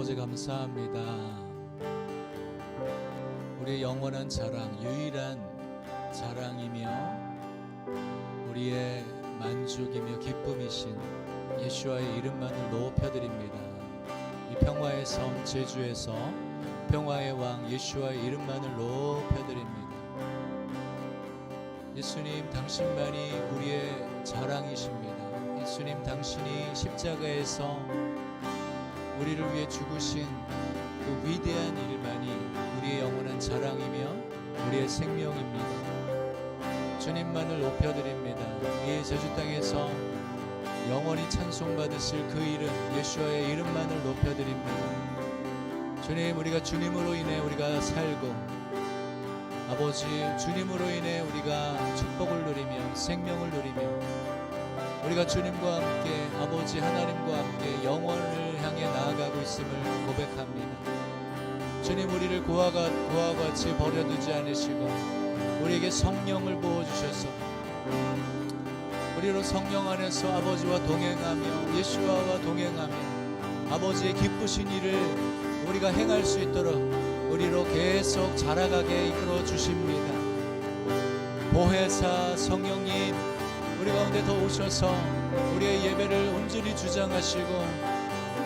아버지 감사합니다. 우리의 영원한 자랑, 유일한 자랑이며 우리의 만족이며 기쁨이신 예수와의 이름만을 높여드립니다. 이 평화의 섬 제주에서 평화의 왕 예수와의 이름만을 높여드립니다. 예수님 당신만이 우리의 자랑이십니다. 예수님 당신이 십자가에서 우리를 위해 죽으신 그 위대한 일만이 우리의 영원한 자랑이며 우리의 생명입니다. 주님만을 높여드립니다. 이 제주 땅에서 영원히 찬송받으실 그 이름 예수와의 이름만을 높여드립니다. 주님, 우리가 주님으로 인해 우리가 살고 아버지 주님으로 인해 우리가 축복을 누리며 생명을 누리며 우리가 주님과 함께 아버지 하나님과 함께 영원을 향해 나아가고 있음을 고백합니다. 주님, 우리를 고와 같이 버려두지 않으시고 우리에게 성령을 부어주셔서 우리로 성령 안에서 아버지와 동행하며 예수와 동행하며 아버지의 기쁘신 일을 우리가 행할 수 있도록 우리로 계속 자라가게 이끌어 주십니다. 보혜사 성령님, 우리 가운데 더 오셔서 우리의 예배를 온전히 주장하시고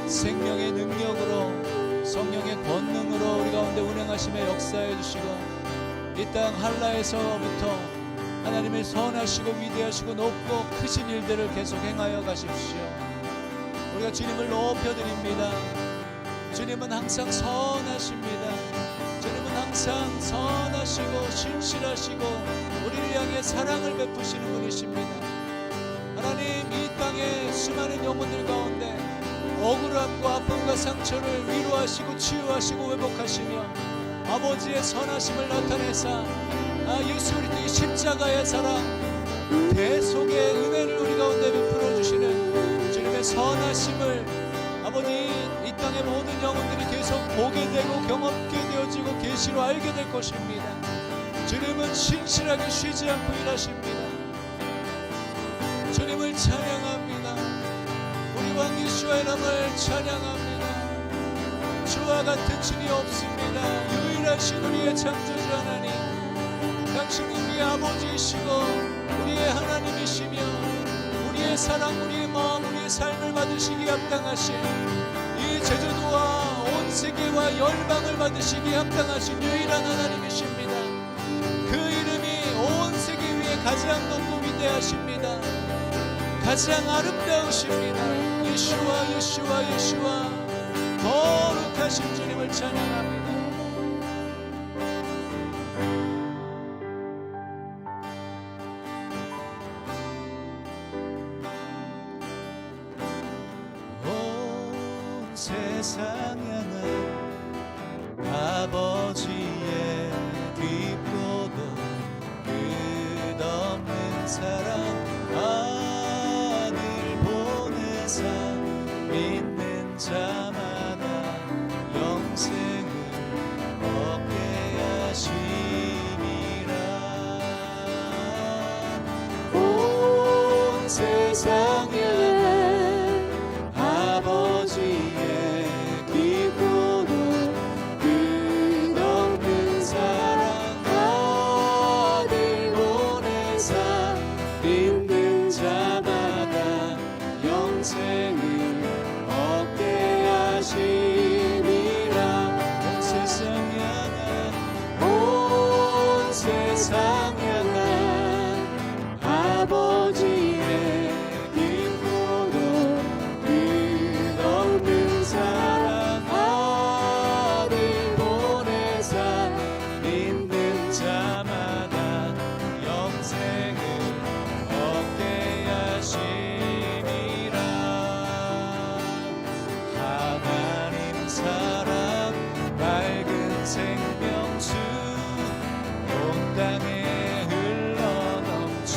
생명의 능력으로 성령의 권능으로 우리 가운데 운행하심에 역사해 주시고 이 땅 한라에서부터 하나님의 선하시고 위대하시고 높고 크신 일들을 계속 행하여 가십시오. 우리가 주님을 높여드립니다. 주님은 항상 선하십니다. 주님은 항상 선하시고 신실하시고 우리를 향해 사랑을 베푸시는 분이십니다. 하나님, 이 땅의 수많은 영혼들 가운데 억울함과 아픔과 상처를 위로하시고 치유하시고 회복하시며 아버지의 선하심을 나타내사 예수 그리스도의 십자가의 사랑 대속의 은혜를 우리 가운데 베풀어 주시는 주님의 선하심을 아버지 이 땅의 모든 영혼들이 계속 보게 되고 경험게 되어지고 계시로 알게 될 것입니다. 주님은 신실하게 쉬지 않고 일하십니다. 주님을 찬양합니다. 우리 왕 예수의 이름을 찬양합니다. 주와 같은 신이 없습니다. 유일하신 우리의 창조주 하나님, 당신은 우리의 아버지이시고 우리의 하나님이시며 우리의 사랑, 우리의 마음, 우리의 삶을 받으시기에 합당하신 이 제주도와 온 세계와 열방을 받으시기에 합당하신 유일한 하나님이십니다. 그 이름이 온 세계 위에 가장 높고 위대하십니다. 가장 아름다우십니다. 예수와 예수와 예수와 거룩하신 주님을 찬양합니다. 온 세상 향한 아버지의 깊고도 끝없는 사랑 아들 보내사 믿는 자마다 영생을 얻게 하심이라. 온 세상 향한 아버지의 깊고도 끝없는 사랑 아들 보내사 믿는 자마다 영생을 얻게 하심이라. 온 세상 향한 아버지의 깊고도 끝없는 사랑 아들 보내사 믿는 자마다 영생을 얻게 하심이라. 하나님 사랑 맑은 생명수 온 땅에 흘러넘쳐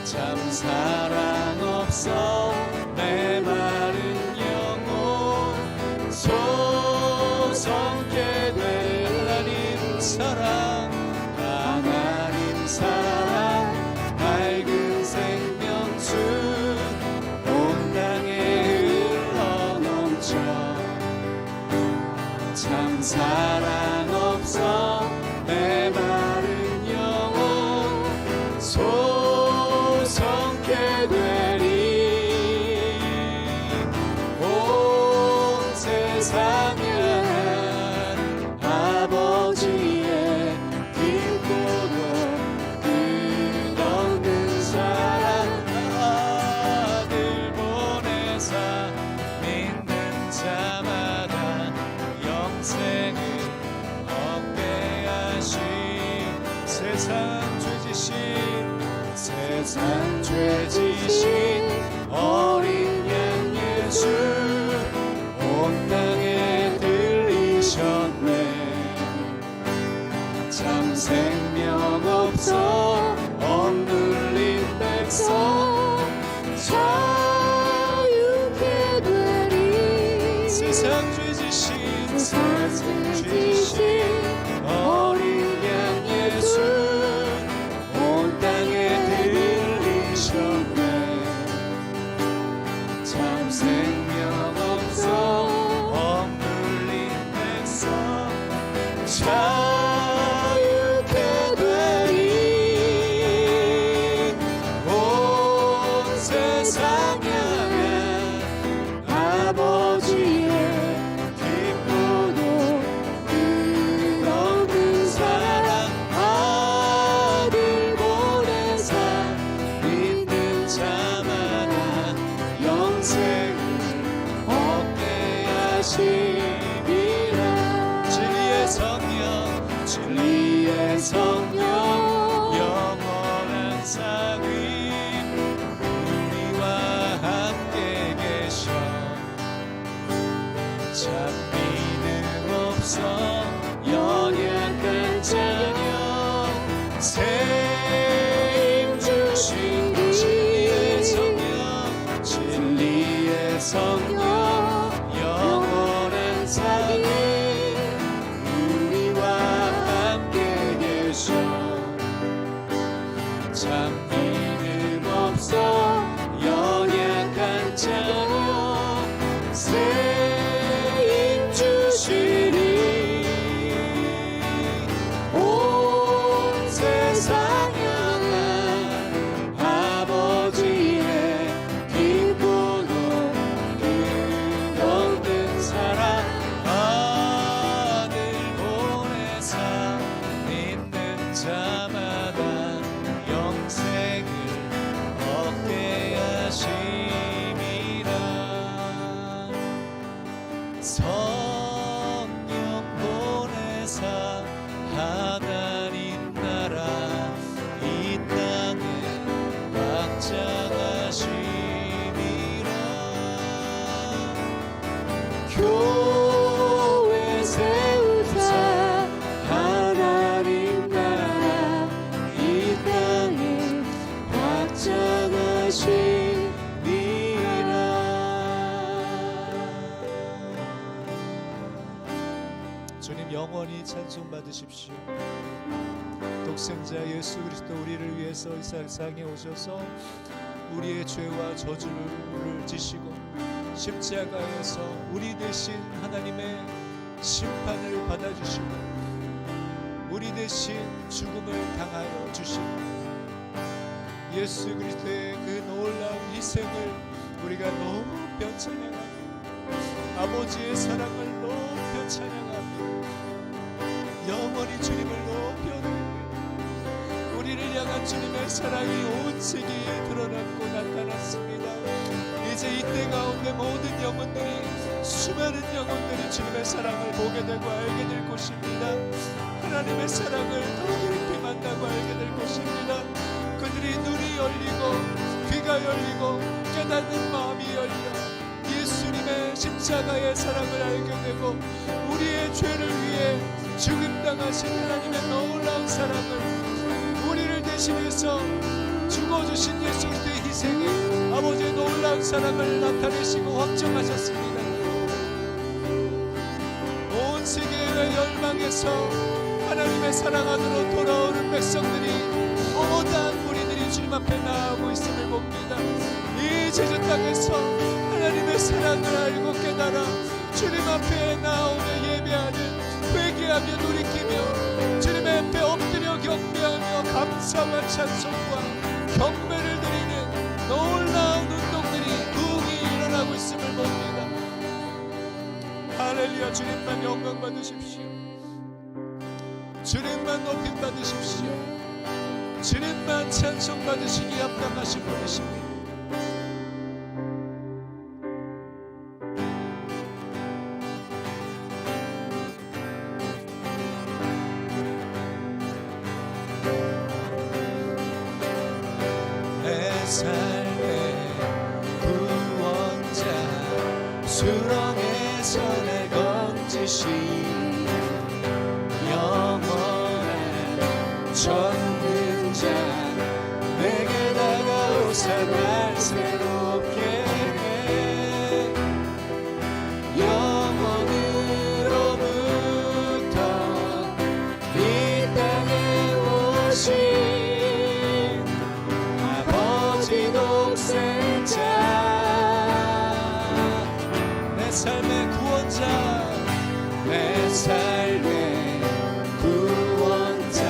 참 사랑 없어 메마른 영혼 소성케 될 하나님 사랑. 하나님 사랑 맑은 생명수 온 땅에 흘러넘쳐 세상을 주신 어린 양 예수 온 땅에 들리셨네. 참 생명 없어 억눌린 백성 자유케 되리. 온 세상 향해 아버지의 기쁘고 끝없는 사랑 아들 보내사 믿는 자마다 영생을 얻게 하심이라. 진리의 성령 진리의 성령 영원한 상임 우리와 함께 계셔. 참 믿음 없어 연약한 자녀 새 힘 주신 진리의 성령 진리의 성령 영원한 상임 우리와 함께 계셔. 참 믿음 없어 연약한 자녀 새 힘 주시리. 온 세상 향한 아버지의 기쁘고 끝없는 사랑 아들 보내사 믿는 자마다 영생을 얻게 하심이라. 성령 보내사 하나님 나라 이 땅에 확장하심이라. 교회 세우사 하나님 나라 이 땅에 확장하심이라. 주님 영원히 찬송 받으십시오. 독생자 예수 그리스도 우리를 위해서 이 세상에 오셔서 우리의 죄와 저주를 지시고 십자가에서 우리 대신 하나님의 심판을 받아주시고 우리 대신 죽음을 당하여 주시고 예수 그리스도의 그 놀라운 희생을 우리가 높여 찬양합니다. 아버지의 사랑을 높여 찬양합니다. 영원히 주님을 높여드립니다. 우리를 향한 주님의 사랑이 온 세계에 드러났고 나타났습니다. 이제 이때 가운데 모든 영혼들이 수많은 영혼들이 주님의 사랑을 보게 되고 알게 될 것입니다. 하나님의 사랑을 더 깊이 만나고 알게 될 것입니다. 그들이 눈이 열리고 귀가 열리고 깨닫는 마음이 열려 예수님의 십자가의 사랑을 알게 되고 우리의 죄를 위해 죽임당하신 하나님의 놀라운 사랑을 우리를 대신해서 죽어주신 예수 그리스도의 희생에 아버지의 놀라운 사랑을 나타내시고 확정하셨습니다. 온 세계를 열망해서 하나님의 사랑 안으로 돌아오는 백성들이 허다한 무리들이 주님 앞에 나아오고 있음을 봅니다. 이 제주 땅에서 하나님의 사랑을 알고 깨달아 주님 앞에 나오며 예배하는 회개하며 돌이키며 주님 앞에 엎드려 경배하며 감사와 찬송과 경배를 드리는 놀라운 운동들이 부흥이 일어나고 있음을 봅니다. 할렐루야. 주님만 영광 받으십시오. 주님만 높임 받으십시오. 주님만 찬송 받으시기 합당하신 분이십니다. 내 삶의 구원자 수렁에서 내 건지시 영원한 전능자 내게 다가오사 날 새롭게 해 영원은 삶의 구원자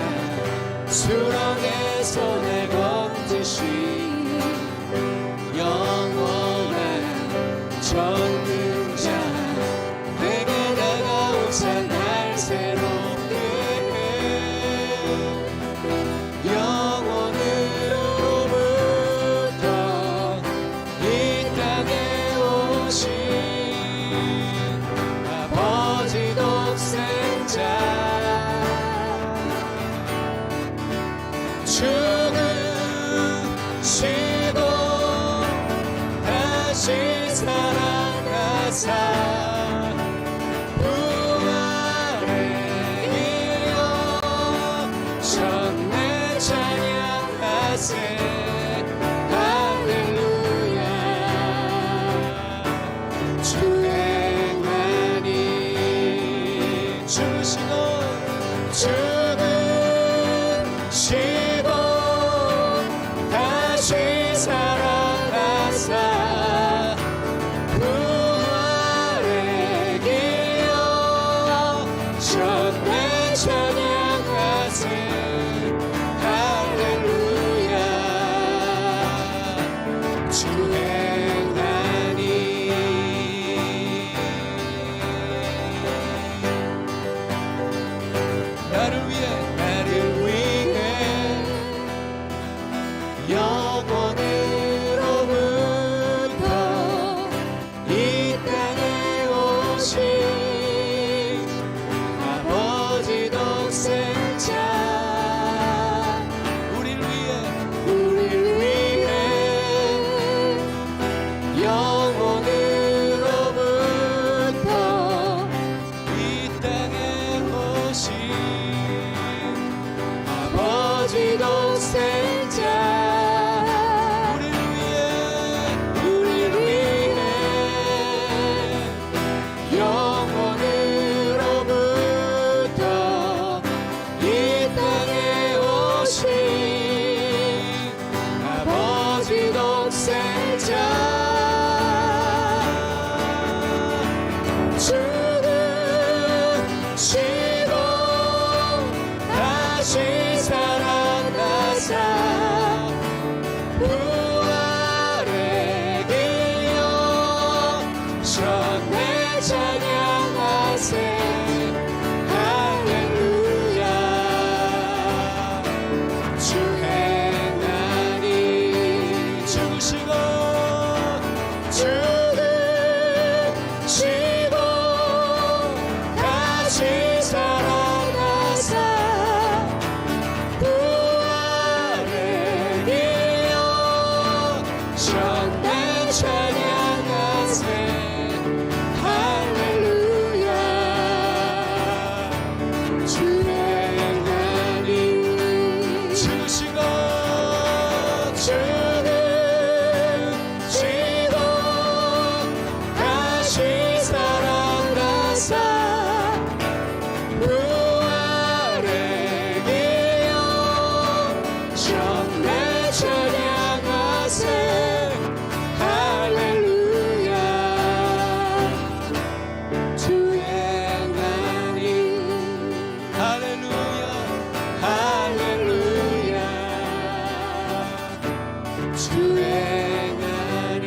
수렁의 손에 건지신 영원한 전능자 내게 다가오사 날 새롭게 해 영원으로부터 이 땅에 오신 아버지 독생자 죽으시고 다시 살아나사 부활의 이어 전내 찬양하세 할렐루야 주 행하니 죽으시고 다시 살아나사 부활의 기여 전내 찬양하세 할렐루야 주 행하니 나를 위해 영원으로부터 이 땅에 오신 아버지 독생자 우리를 위해 영원으로부터 이 땅에 오신 아버지 독생자 죽으시고 다시 살아나사 부활의 기여 전내 찬양하세 할렐루야 주 행하니 죽으시고 다시 살아나사 부활의 기여 전내 찬양하세 할렐루야 주 행하니 죽으시고 다시 살아나사 부활의 기여 전내 찬양하세 할렐루야 주 행하니 할렐루야 할렐루야 주 행하니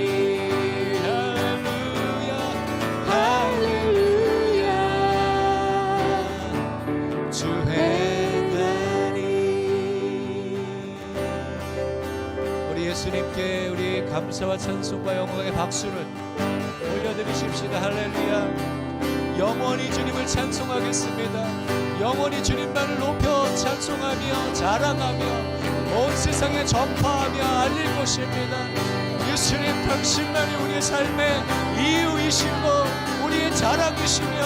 할렐루야 할렐루야 주 행하니 우리 예수님께 우리 감사와 찬송과 영광의 박수를 올려드리십시다. 할렐루야 영원히 주님을 찬송하겠습니다. 영원히 주님만을 높여 찬송하며 자랑하며 온 세상에 전파하며 알릴 것입니다. 예수님 당신만이 우리의 삶의 이유이시고 우리의 자랑이시며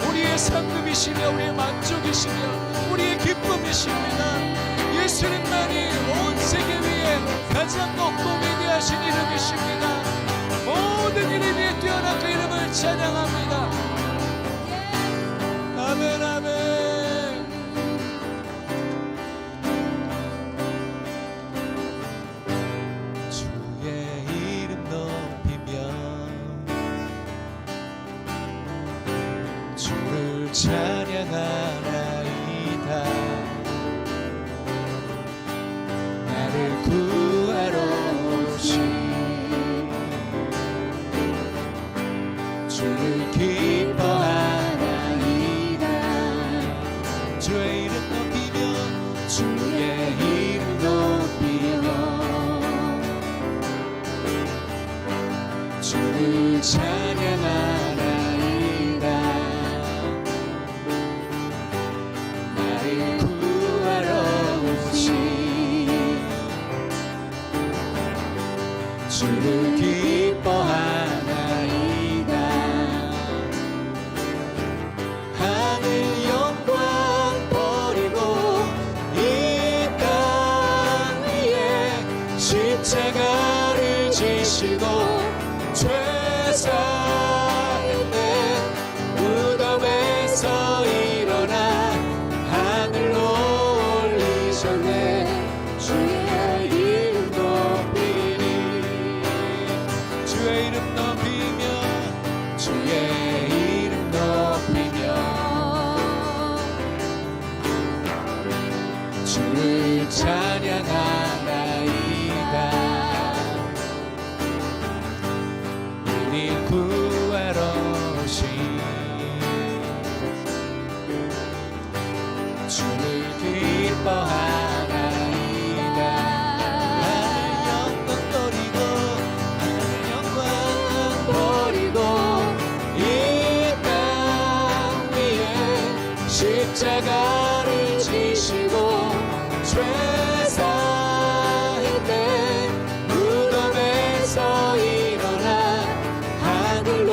우리의 상급이시며 우리의 만족이시며 우리의 기쁨이십니다. 예수님만이 온 세계 위에 가장 높고 위대하신 이름이십니다. 모든 이름 위에 뛰어난 그 이름을 찬양합니다. 아멘 아멘. 주의 이름 높이며 주를 찬양 찬양하나이다. 나를 구하러 오신 주를 기뻐하나이다. 주의 이름 높이며 주의 이름 높이며 주를 찬양하나이다. 나를 구하러 오신 주를 기뻐하나이다. 하늘 영광 버리고 이 땅 위에 십자가를 지시고 죄 사했네. 무덤에서 일어나 하늘로 올리셨네. 주의 이름 높이니 주의 이름 높이며 주의 이름 높이며 주를 찬양하나이다. 우리 구하러 오신 주를 기뻐하나이다. 하늘 영광 버리고 하늘 영광 버리고 이 땅 위에 십자가를 지시고 죄 사했네. 무덤에서 일어나 하늘로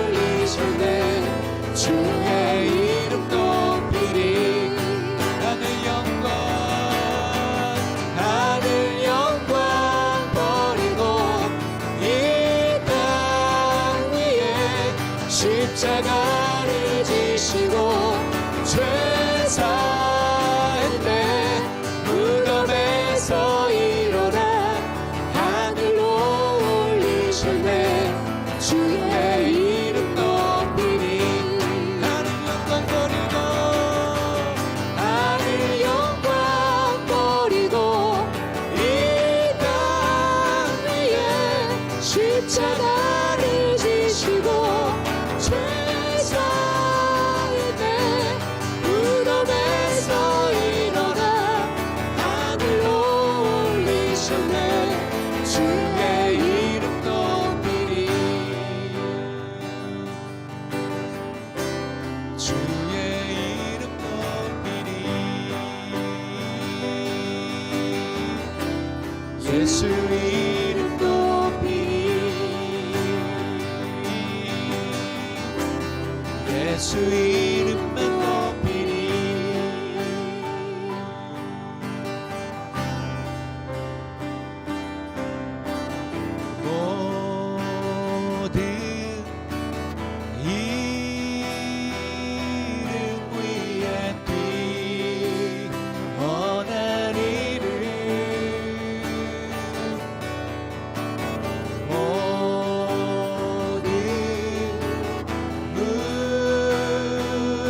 올리셨네. 주의 이름 높이리. 하늘 영광 버리고 이 땅 위에 십자가를 지시고 죄 사했네. 무덤에서 일어나 하늘로 올리셨네. 주의 이름 높이니 하늘 영광 버리고 하늘 영광 버리고 이 땅 위에 십자가를 지시고 죄 사했네. 무덤에서 일어나 하늘로 올리셨네. 주의 이름 높이리. 주의 이름 높이리. 예수 이름 높이리. 예수 이름만 높이리. 모든 이름 위에 뛰어난 이름 모든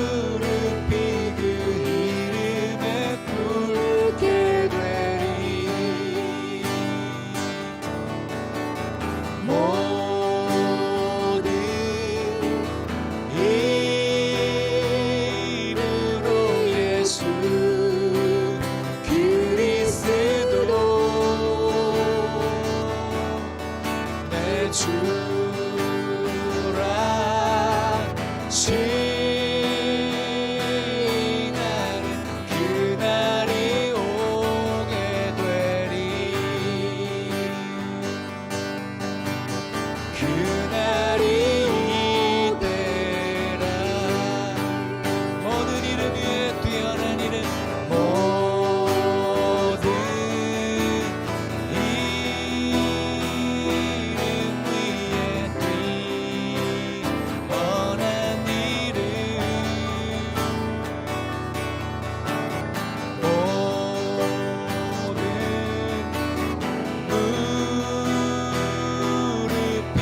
무릎이 그 이름에 꿇게 되리. 모든 이름으로 예수 그리스도로 내 주라 신하는 그날이 오게 되리. 그날이 이때라. 모든 이름 위에 뛰어난 이름 모든 이름 위에 뛰어난 이름 모든 무릎이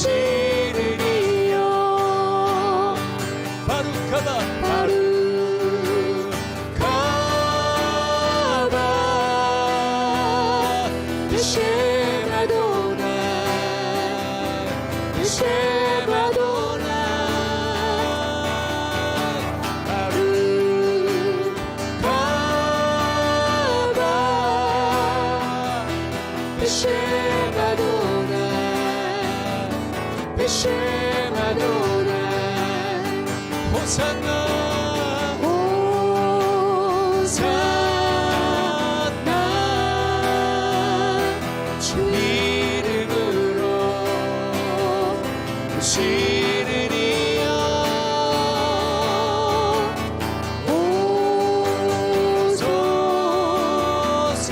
오시리니여 바루카바 바루카바 셴 아도나이 셴 베셈 아도나이 호산나 호산나 주 이름으로 오시리니여 오소서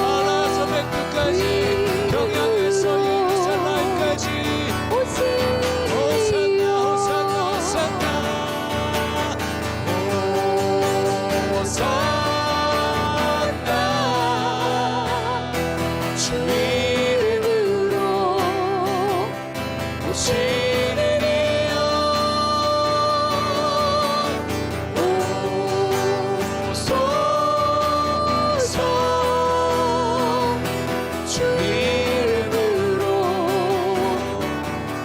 아라서 백두까지 경양에서 예루살렘까지 호산나 호산나 호산나 주 이름으로 오시리니여 오소서 주 이름으로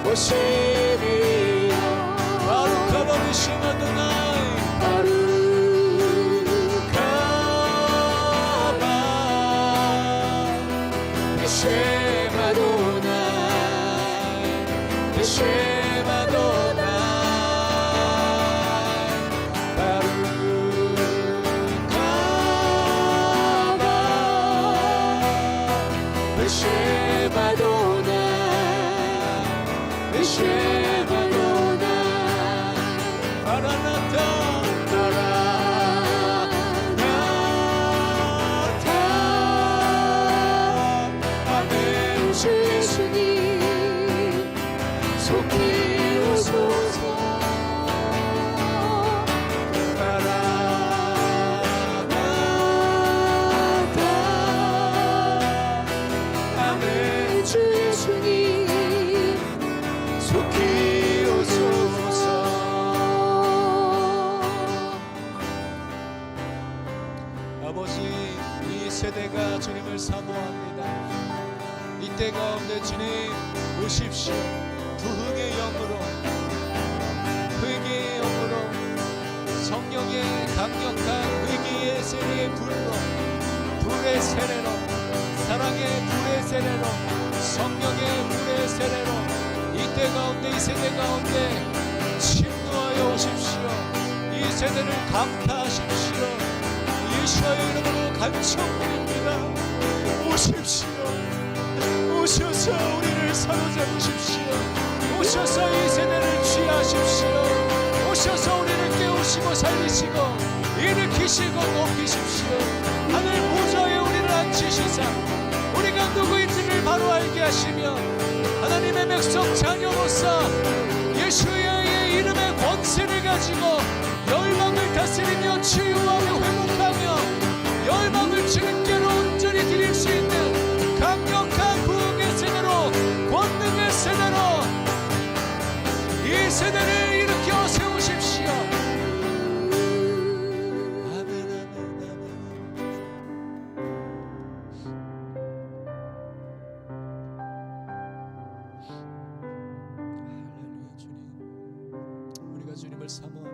오시리니여 바루카바 비시마도나이 바루카바 베셈 아도나이 베셈 아도나이 바루카바 베셈 아도나이 베셈 아도나이 마라나타 아멘 주 예수님 속히 오소서 아멘 주 예수님 속히 오소서 아버지, 이 세대가 주님을 사모합니다. 이때 가운데 주님 오십시오. 부흥의 영으로, 회개의 영으로, 성령의 강력한 회개의 세례의 불로, 불의 세례로, 사랑의 불의 세례로, 성령의 불의 세례로 이때 가운데, 이 세대 가운데 침노하여 오십시오. 이 세대를 강타하십시오. 예수의 이름으로 간청드립니다. 오십시오. 오셔서 우리를 사로잡으십시오. 오셔서 이 세대를 취하십시오. 오셔서 우리를 깨우시고 살리시고 일으키시고 높이십시오. 하늘 보좌에 우리를 앉히시사 우리가 누구인지를 바로 알게 하시며 하나님의 백성 자녀로서 예수의 이름의 권세를 가지고 열방을 다스리며 치유하며 회복하며 열방을 주님께로 온전히 드릴 수 있는 강력한 부흥의 세대로, 권능의 세대로 이 세대를 일으켜 세우십시오. 아멘, 아멘, 아멘. 할렐루야. 주님, 우리가 주님을 사모합니다.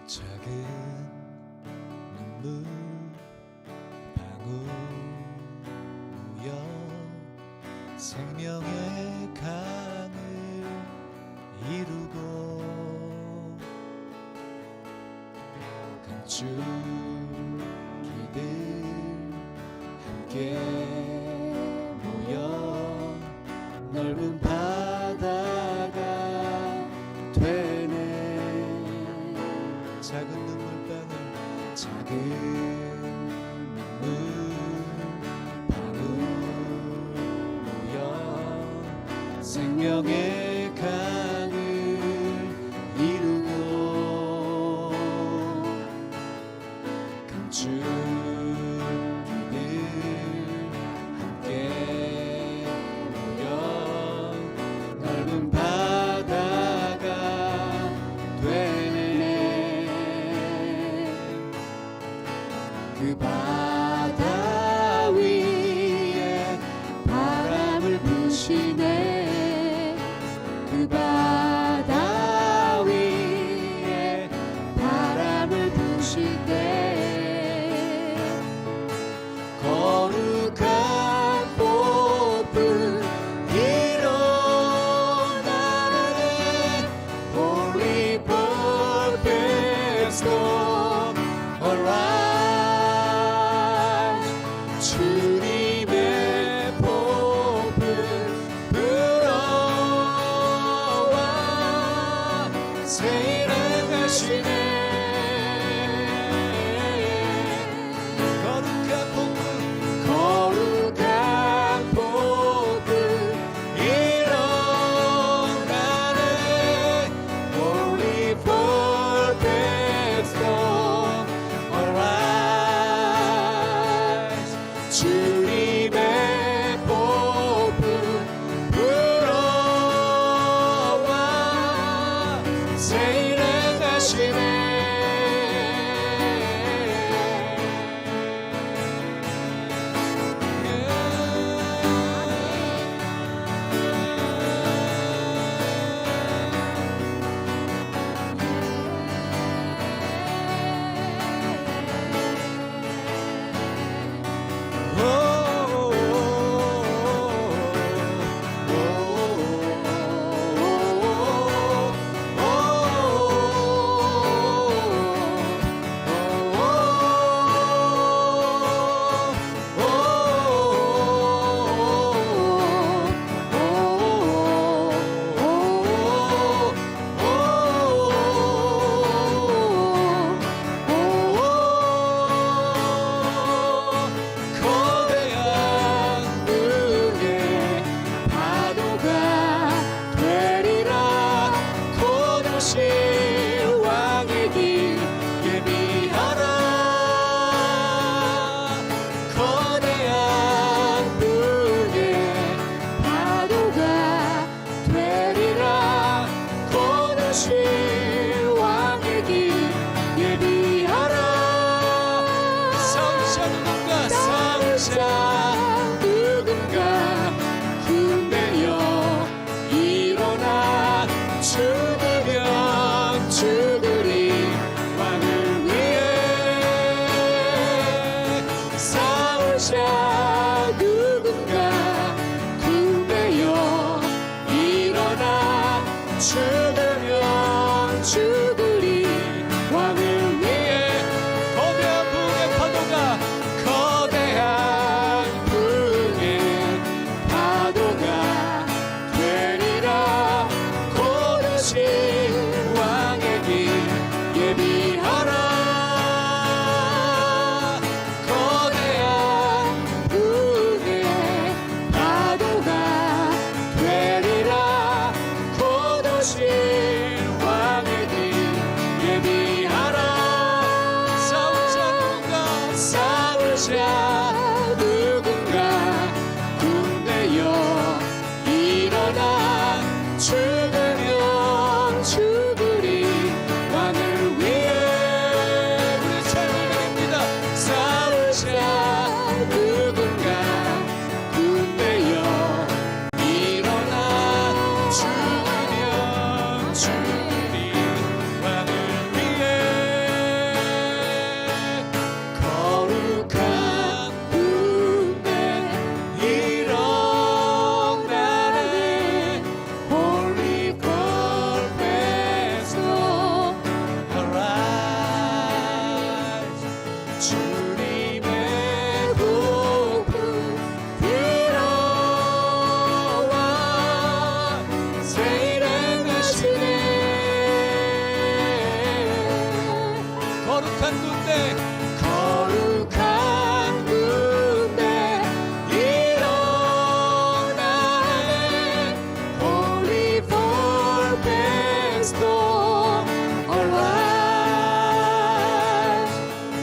작은 눈물 방울 모여 생명의 강을 이루고 간줄기들 함께 모여 넓은 바다가 되네. 작은 눈물방울, 작은 눈물방울 모여 생명의 강을 이루고 주님을 함께 모여 넓은 바다가 되네. 그 바다 위에 바람을 부시네. 그 바다 위에 바람을 부시네. 거룩한 폭풍 일어나네. Holy perfect storm arise. 주님의 폭풍 불어와 새 일어나시네. 거룩한 폭풍 일어나네. Holy perfect storm arise. 주님의 폭풍 불어와 새 일어나시네.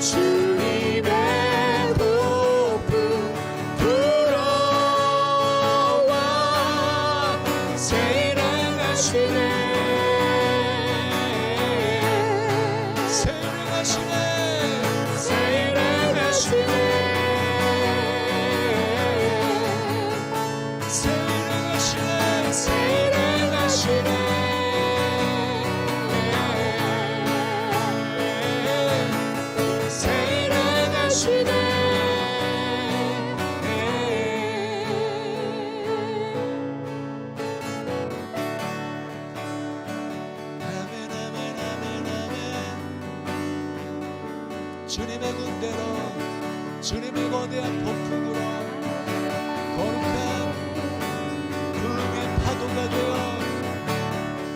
주님 하시네 새 일을 하시네 새 일을 하시네 새 일을 하시네 새 일을 하시네 아멘 아멘 아멘 아멘 주님의 군대로 주님의 거대한 폭풍으로 거룩한 부흥의 파도가 되어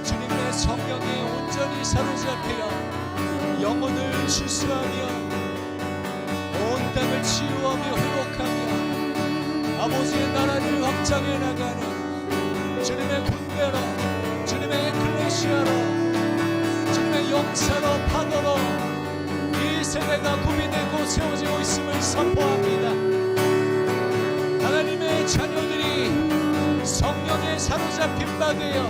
주님의 성령에 온전히 사로잡혀 영혼을 주수하며 온 땅을 치유하며 회복하며 아버지의 나라를 확장해 나가는 주님의 군대로 주님의 에클레시아로 주님의 역사로 파도로 이 세대가 구비되고 세워지고 있음을 선포합니다. 하나님의 자녀들이 성령에 사로잡힌 바 되어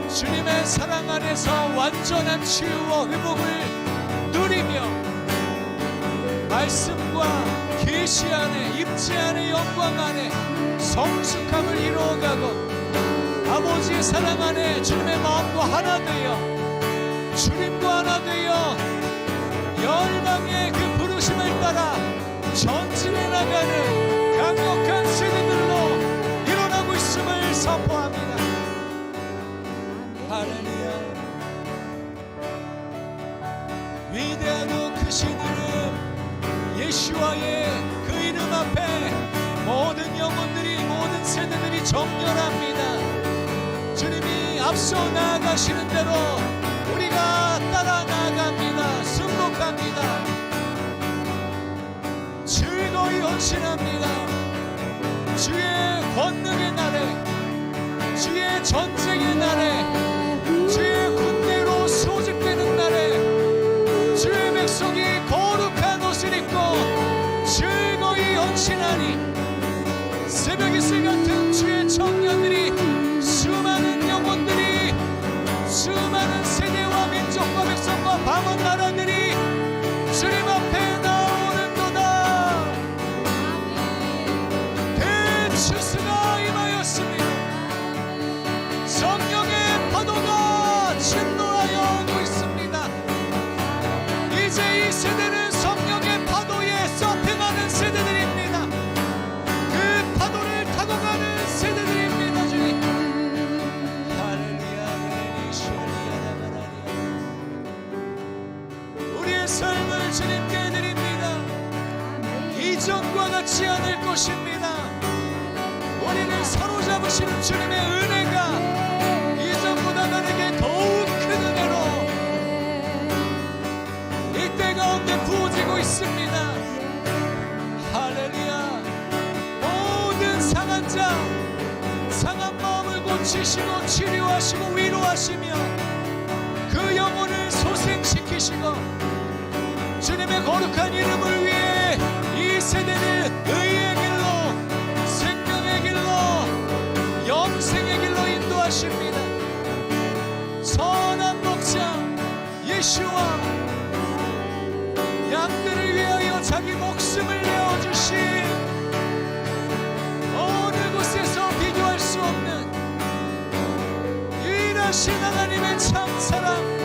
주님의 사랑 안에서 완전한 치유와 회복을 누리며 말씀과 계시 안에 임재 안에 영광 안에 성숙함을 이루어가고 아버지의 사랑 안에 주님의 마음과 하나 되어 주님과 하나 되어 열방의 그 부르심을 따라 전진해 나가는 강력한 세대들로 일어나고 있음을 선포합니다. 할렐루야. 위대하고 크신 이름 예수와의 그 이름 앞에 모든 영혼들이 모든 세대들이 정렬합니다. 주님이 앞서 나아가시는 대로 우리가 따라 나아갑니다. 승복합니다. 즐거이 헌신합니다. 주의 권능의 날에 주의 전쟁의 날에 주의 군대로 소집되는 날에 주의 백성이 거룩한 옷을 입고 즐거이 헌신하니 새벽 이슬 같은 주의 청년들이 수많은 영혼들이 수많은 세대와 민족과 백성과 방언 나라들이 주님 앞에 나오는도다. 대추수가 임하였습니다. 성령의 파도가 진노하여 오고 있습니다. 이제 이 세대는 성령의 파도에 서핑하는 세대들입니다. 그 파도를 타고 가는 세대들입니다. 주님 할렐루야. 우리의 삶을 주님께 드립니다. 이전과 같지 않을 것입니다. 우리를 사로잡으시는 주님의 은혜가 이전보다 나에게 더욱 큰 은혜로 이때 가운데 부어지고 있습니다. 할렐루야. 모든 상한 자 상한 마음을 고치시고 치료하시고 위로하시며 그 영혼을 소생시키시고 주님의 거룩한 이름을 위해 이 세대를 의의 길로 생명의 길로 영생의 길로 인도하십니다. 선한 목자 예수와 양들을 위하여 자기 목숨을 내어주신 어느 곳에서 비교할 수 없는 일하신 하나님의 참사랑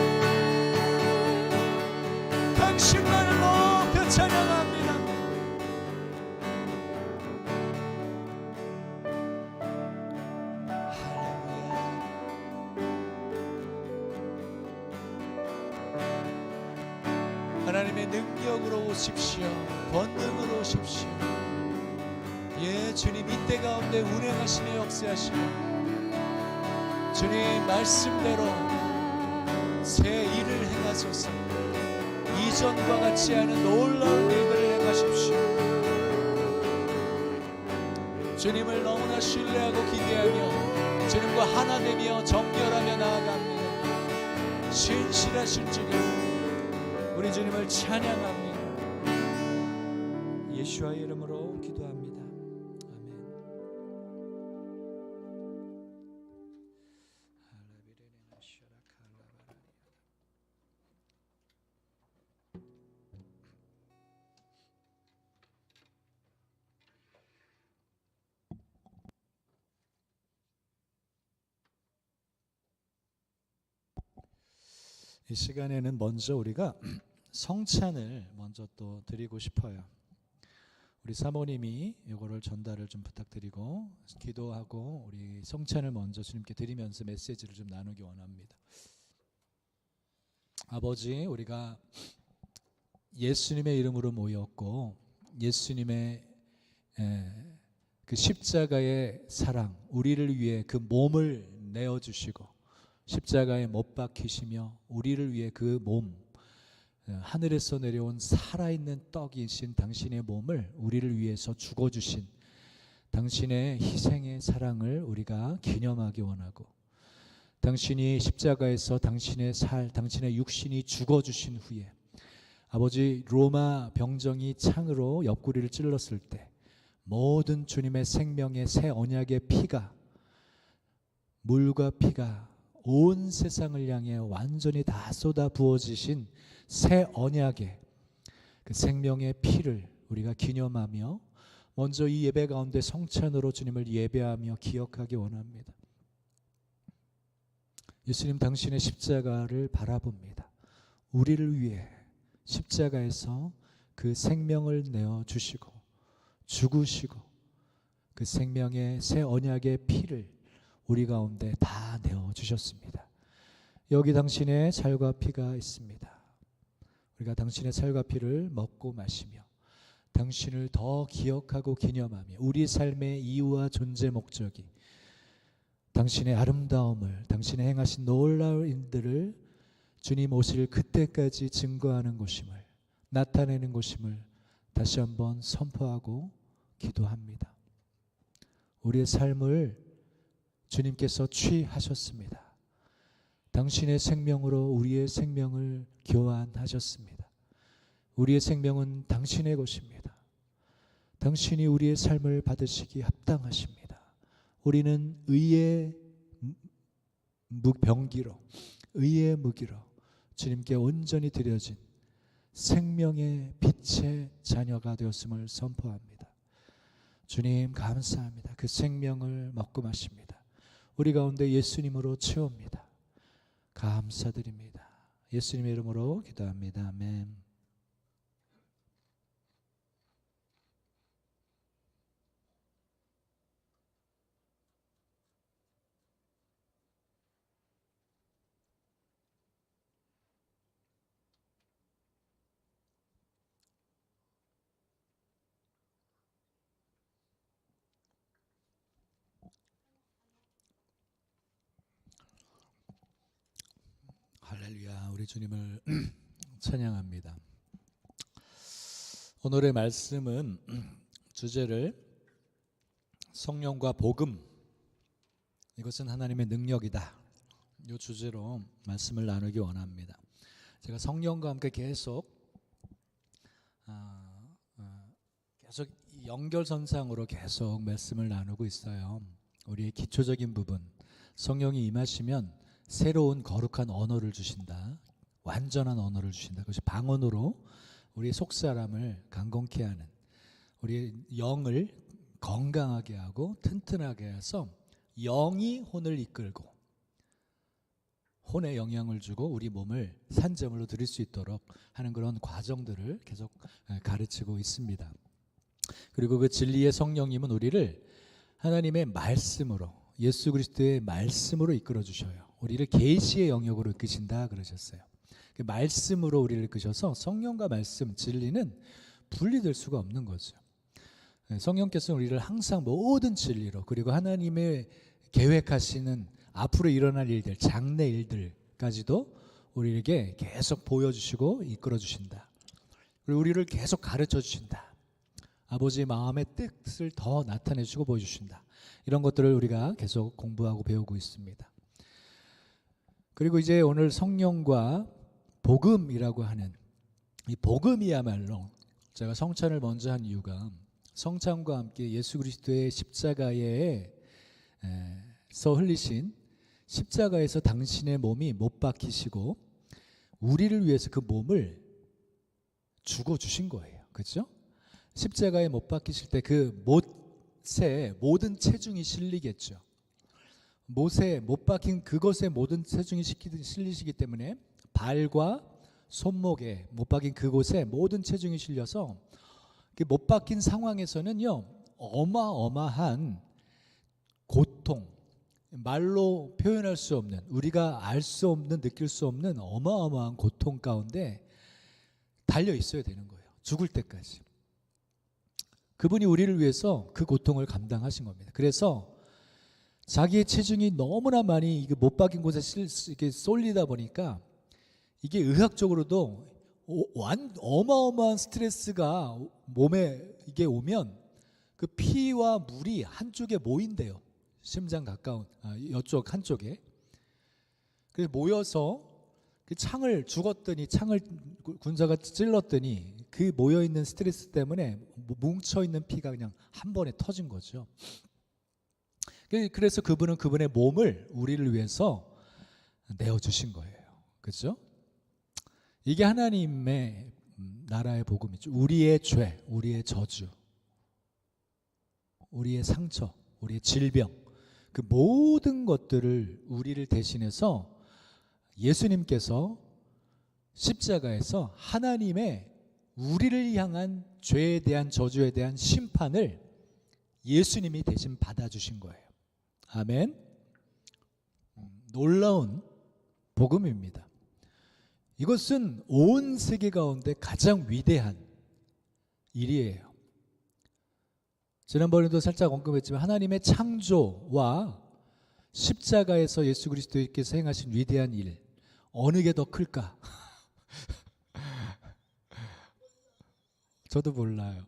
당신만을 높여 찬양합니다. 하나님의 능력으로 오십시오. 권능으로 오십시오. 예, 주님 이때 가운데 운행하시며 역사하시고 주님 말씀대로 새 일을 행하소서. 이전과 같지 않은 놀라운 일들을 행하십시오. 주님을 너무나 신뢰하고 기대하며 주님과 하나 되며 정결하며 나아갑니다. 신실하신 주님, 우리 주님을 찬양합니다. 예수와의 이름으로 기도합니다. 아멘. 이 시간에는 먼저 우리가 성찬을 먼저 또 드리고 싶어요. 우리 사모님이 이거를 전달을 좀 부탁드리고 기도하고 우리 성찬을 먼저 주님께 드리면서 메시지를 좀 나누기 원합니다. 아버지, 우리가 예수님의 이름으로 모였고 예수님의 그 십자가의 사랑, 우리를 위해 그 몸을 내어주시고 십자가에 못 박히시며 우리를 위해 그 몸, 하늘에서 내려온 살아있는 떡이신 당신의 몸을 우리를 위해서 죽어주신 당신의 희생의 사랑을 우리가 기념하기 원하고, 당신이 십자가에서 당신의 당신의 육신이 죽어주신 후에 아버지, 로마 병정이 창으로 옆구리를 찔렀을 때 모든 주님의 생명의 새 언약의 피가, 물과 피가 온 세상을 향해 완전히 다 쏟아 부어지신 새 언약의 그 생명의 피를 우리가 기념하며 먼저 이 예배 가운데 성찬으로 주님을 예배하며 기억하기 원합니다. 예수님, 당신의 십자가를 바라봅니다. 우리를 위해 십자가에서 그 생명을 내어주시고 죽으시고 그 생명의 새 언약의 피를 우리 가운데 다 내어주셨습니다. 여기 당신의 살과 피가 있습니다. 우리가 당신의 살과 피를 먹고 마시며 당신을 더 기억하고 기념하며 우리 삶의 이유와 존재 목적이 당신의 아름다움을, 당신의 행하신 놀라운 일들을 주님 오실 그때까지 증거하는 것임을, 나타내는 것임을 다시 한번 선포하고 기도합니다. 우리의 삶을 주님께서 취하셨습니다. 당신의 생명으로 우리의 생명을 교환하셨습니다. 우리의 생명은 당신의 것입니다. 당신이 우리의 삶을 받으시기 합당하십니다. 우리는 의의 병기로, 의의 무기로 주님께 온전히 드려진 생명의 빛의 자녀가 되었음을 선포합니다. 주님, 감사합니다. 그 생명을 먹고 마십니다. 우리 가운데 예수님으로 채웁니다. 감사드립니다. 예수님의 이름으로 기도합니다. 아멘. 할렐루야, 우리 주님을 찬양합니다. 오늘의 말씀은 주제를 성령과 복음, 이것은 하나님의 능력이다, 이 주제로 말씀을 나누기 원합니다. 제가 성령과 함께 계속 연결선상으로 계속 말씀을 나누고 있어요. 우리의 기초적인 부분, 성령이 임하시면 새로운 거룩한 언어를 주신다, 완전한 언어를 주신다. 그것이 방언으로 우리의 속사람을 강건케 하는, 우리의 영을 건강하게 하고 튼튼하게 해서 영이 혼을 이끌고 혼에 영향을 주고 우리 몸을 산재물로 드릴 수 있도록 하는 그런 과정들을 계속 가르치고 있습니다. 그리고 그 진리의 성령님은 우리를 하나님의 말씀으로, 예수 그리스도의 말씀으로 이끌어 주셔요. 우리를 계시의 영역으로 이끄신다 그러셨어요. 그 말씀으로 우리를 이끄셔서 성령과 말씀, 진리는 분리될 수가 없는 거죠. 성령께서는 우리를 항상 모든 진리로, 그리고 하나님의 계획하시는 앞으로 일어날 일들, 장래 일들까지도 우리에게 계속 보여주시고 이끌어 주신다. 그리고 우리를 계속 가르쳐 주신다. 아버지의 마음의 뜻을 더 나타내 주시고 보여주신다. 이런 것들을 우리가 계속 공부하고 배우고 있습니다. 그리고 이제 오늘 성령과 복음이라고 하는 이 복음이야말로, 제가 성찬을 먼저 한 이유가 성찬과 함께 예수 그리스도의 십자가에서 흘리신, 십자가에서 당신의 몸이 못 박히시고 우리를 위해서 그 몸을 죽어주신 거예요. 그렇죠? 십자가에 못 박히실 때 그 못에 모든 체중이 실리겠죠. 못에 못 박힌 그것에 모든 체중이 실리시기 때문에 발과 손목에 못 박인 그곳에 모든 체중이 실려서 못 박힌 상황에서는요, 어마어마한 고통, 말로 표현할 수 없는, 우리가 알 수 없는, 느낄 수 없는 어마어마한 고통 가운데 달려 있어야 되는 거예요. 죽을 때까지. 그분이 우리를 위해서 그 고통을 감당하신 겁니다. 그래서 자기의 체중이 너무나 많이 이게 못 박인 곳에 이렇게 쏠리다 보니까 이게 의학적으로도 어마어마한 스트레스가 몸에 이게 오면 그 피와 물이 한쪽에 모인대요. 심장 가까운 이쪽 한쪽에. 그래서 모여서 그 창을 죽었더니 창을 군사가 찔렀더니 그 모여 있는 스트레스 때문에 뭉쳐 있는 피가 그냥 한 번에 터진 거죠. 그래서 그분은 그분의 몸을 우리를 위해서 내어 주신 거예요. 그렇죠? 이게 하나님의 나라의 복음이죠. 우리의 죄, 우리의 저주, 우리의 상처, 우리의 질병, 그 모든 것들을 우리를 대신해서 예수님께서 십자가에서 하나님의 우리를 향한 죄에 대한 저주에 대한 심판을 예수님이 대신 받아주신 거예요. 아멘. 놀라운 복음입니다. 이것은 온 세계 가운데 가장 위대한 일이에요. 지난번에도 살짝 언급했지만 하나님의 창조와 십자가에서 예수 그리스도께서 행하신 위대한 일, 어느 게 더 클까? 저도 몰라요.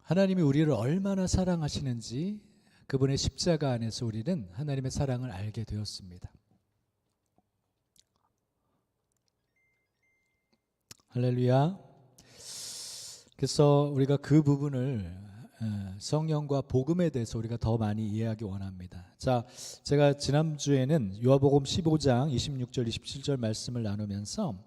하나님이 우리를 얼마나 사랑하시는지 그분의 십자가 안에서 우리는 하나님의 사랑을 알게 되었습니다. 할렐루야. 그래서 우리가 그 부분을 성령과 복음에 대해서 우리가 더 많이 이해하기 원합니다. 자, 제가 지난주에는 요한복음 15장 26절 27절 말씀을 나누면서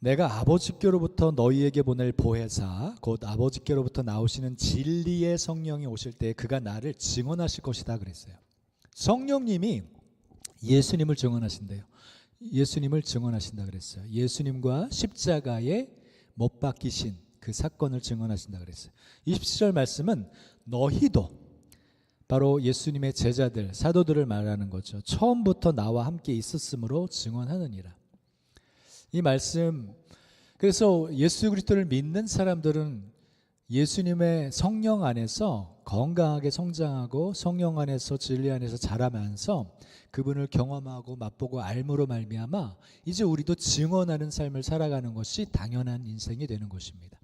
내가 아버지께로부터 너희에게 보낼 보혜사 곧 아버지께로부터 나오시는 진리의 성령이 오실 때 그가 나를 증언하실 것이다 그랬어요. 성령님이 예수님을 증언하신대요. 예수님을 증언하신다 그랬어요. 예수님과 십자가에 못 박히신 그 사건을 증언하신다 그랬어요. 27절 말씀은 너희도 바로 예수님의 제자들, 사도들을 말하는 거죠. 처음부터 나와 함께 있었으므로 증언하느니라. 이 말씀, 그래서 예수 그리스도를 믿는 사람들은 예수님의 성령 안에서 건강하게 성장하고 성령 안에서 진리 안에서 자라면서 그분을 경험하고 맛보고 알므로 말미암아 이제 우리도 증언하는 삶을 살아가는 것이 당연한 인생이 되는 것입니다.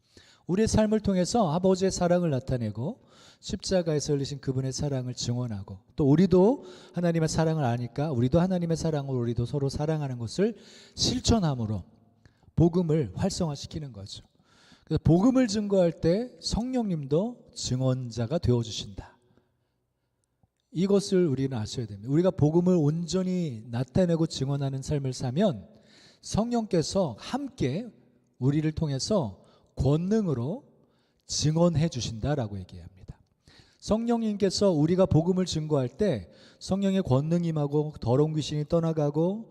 우리의 삶을 통해서 아버지의 사랑을 나타내고 십자가에서 흘리신 그분의 사랑을 증언하고 또 우리도 하나님의 사랑을 아니까 우리도 하나님의 사랑으로 우리도 서로 사랑하는 것을 실천함으로 복음을 활성화시키는 거죠. 그래서 복음을 증거할 때 성령님도 증언자가 되어주신다. 이것을 우리는 아셔야 됩니다. 우리가 복음을 온전히 나타내고 증언하는 삶을 사면 성령께서 함께 우리를 통해서 권능으로 증언해 주신다라고 얘기합니다. 성령님께서 우리가 복음을 증거할 때 성령의 권능이 임하고 더러운 귀신이 떠나가고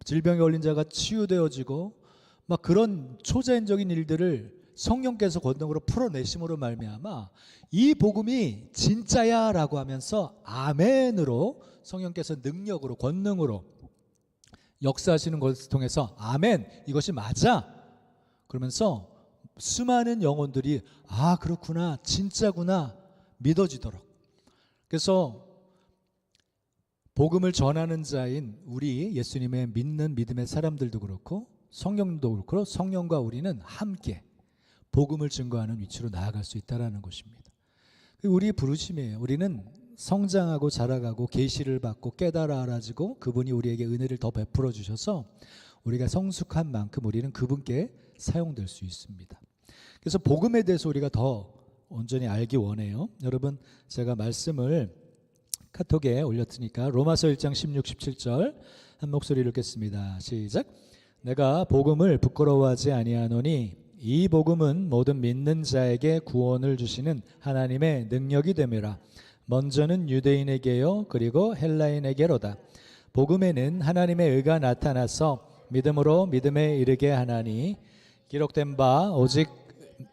질병에 걸린 자가 치유되어지고 막 그런 초자연적인 일들을 성령께서 권능으로 풀어내심으로 말미암아 이 복음이 진짜야라고 하면서 아멘으로 성령께서 능력으로 권능으로 역사하시는 것을 통해서 아멘 이것이 맞아 그러면서 수많은 영혼들이 아 그렇구나 진짜구나 믿어지도록 그래서 복음을 전하는 자인 우리 예수님의 믿는 믿음의 사람들도 그렇고 성령도 그렇고 성령과 우리는 함께 복음을 증거하는 위치로 나아갈 수 있다는 것입니다. 우리의 부르심이에요. 우리는 성장하고 자라가고 계시를 받고 깨달아 알아지고 그분이 우리에게 은혜를 더 베풀어 주셔서 우리가 성숙한 만큼 우리는 그분께 사용될 수 있습니다. 그래서 복음에 대해서 우리가 더 온전히 알기 원해요. 여러분 제가 말씀을 카톡에 올렸으니까 로마서 1장 16, 17절 한 목소리로 읽겠습니다. 시작. 내가 복음을 부끄러워하지 아니하노니 이 복음은 모든 믿는 자에게 구원을 주시는 하나님의 능력이 됨이라. 먼저는 유대인에게요 그리고 헬라인에게로다. 복음에는 하나님의 의가 나타나서 믿음으로 믿음에 이르게 하나니 기록된 바 오직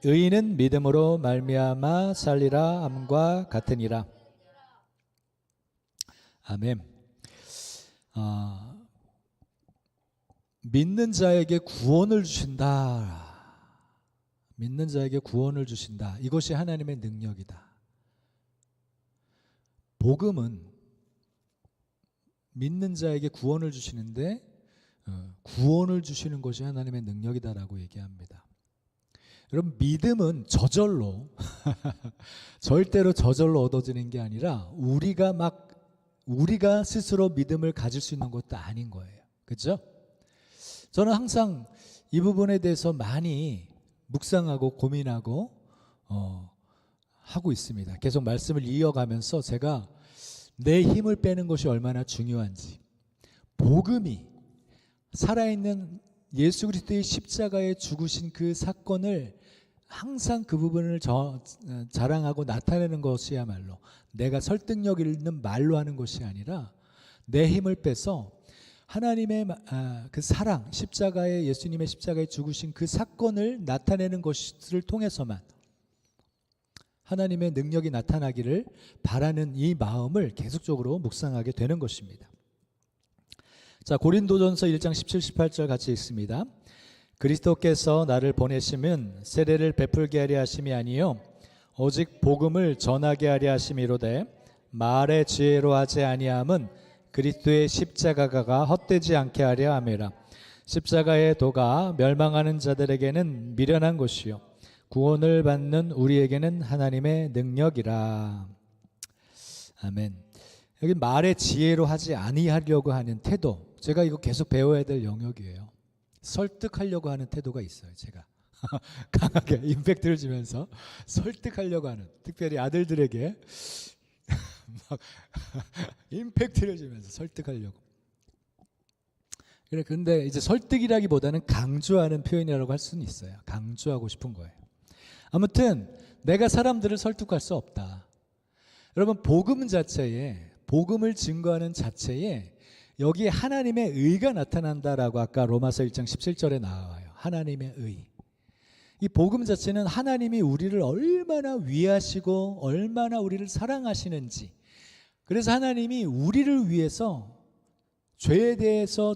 의인은 믿음으로 말미암아 살리라 함과 같으니라. 아멘. 믿는 자에게 구원을 주신다. 믿는 자에게 구원을 주신다. 이것이 하나님의 능력이다. 복음은 믿는 자에게 구원을 주시는데 구원을 주시는 것이 하나님의 능력이다라고 얘기합니다. 여러분, 믿음은 저절로 절대로 저절로 얻어지는 게 아니라 우리가 스스로 믿음을 가질 수 있는 것도 아닌 거예요. 그렇죠? 저는 항상 이 부분에 대해서 많이 묵상하고 고민하고 하고 있습니다. 계속 말씀을 이어가면서 제가 내 힘을 빼는 것이 얼마나 중요한지, 복음이 살아있는 예수 그리스도의 십자가에 죽으신 그 사건을 항상 그 부분을 자랑하고 나타내는 것이야말로 내가 설득력 있는 말로 하는 것이 아니라 내 힘을 빼서 하나님의 그 사랑, 십자가에 예수님의 십자가에 죽으신 그 사건을 나타내는 것을 통해서만 하나님의 능력이 나타나기를 바라는 이 마음을 계속적으로 묵상하게 되는 것입니다. 자, 고린도전서 1장 17, 18절 같이 읽습니다. 그리스도께서 나를 보내시면 세례를 베풀게 하려 하심이 아니요 오직 복음을 전하게 하려 하심이로되 말의 지혜로 하지 아니함은 그리스도의 십자가가 헛되지 않게 하려 함이라. 십자가의 도가 멸망하는 자들에게는 미련한 것이요 구원을 받는 우리에게는 하나님의 능력이라. 아멘. 여기 말의 지혜로 하지 아니하려고 하는 태도, 제가 이거 계속 배워야 될 영역이에요. 설득하려고 하는 태도가 있어요. 제가 강하게 임팩트를 주면서 설득하려고 하는, 특별히 아들들에게 막 임팩트를 주면서 설득하려고. 그래, 근데 이제 설득이라기보다는 강조하는 표현이라고 할 수는 있어요. 강조하고 싶은 거예요. 아무튼 내가 사람들을 설득할 수 없다. 여러분, 복음 자체에, 복음을 증거하는 자체에 여기에 하나님의 의가 나타난다라고 아까 로마서 1장 17절에 나와요. 하나님의 의. 이 복음 자체는 하나님이 우리를 얼마나 위하시고 얼마나 우리를 사랑하시는지, 그래서 하나님이 우리를 위해서 죄에 대해서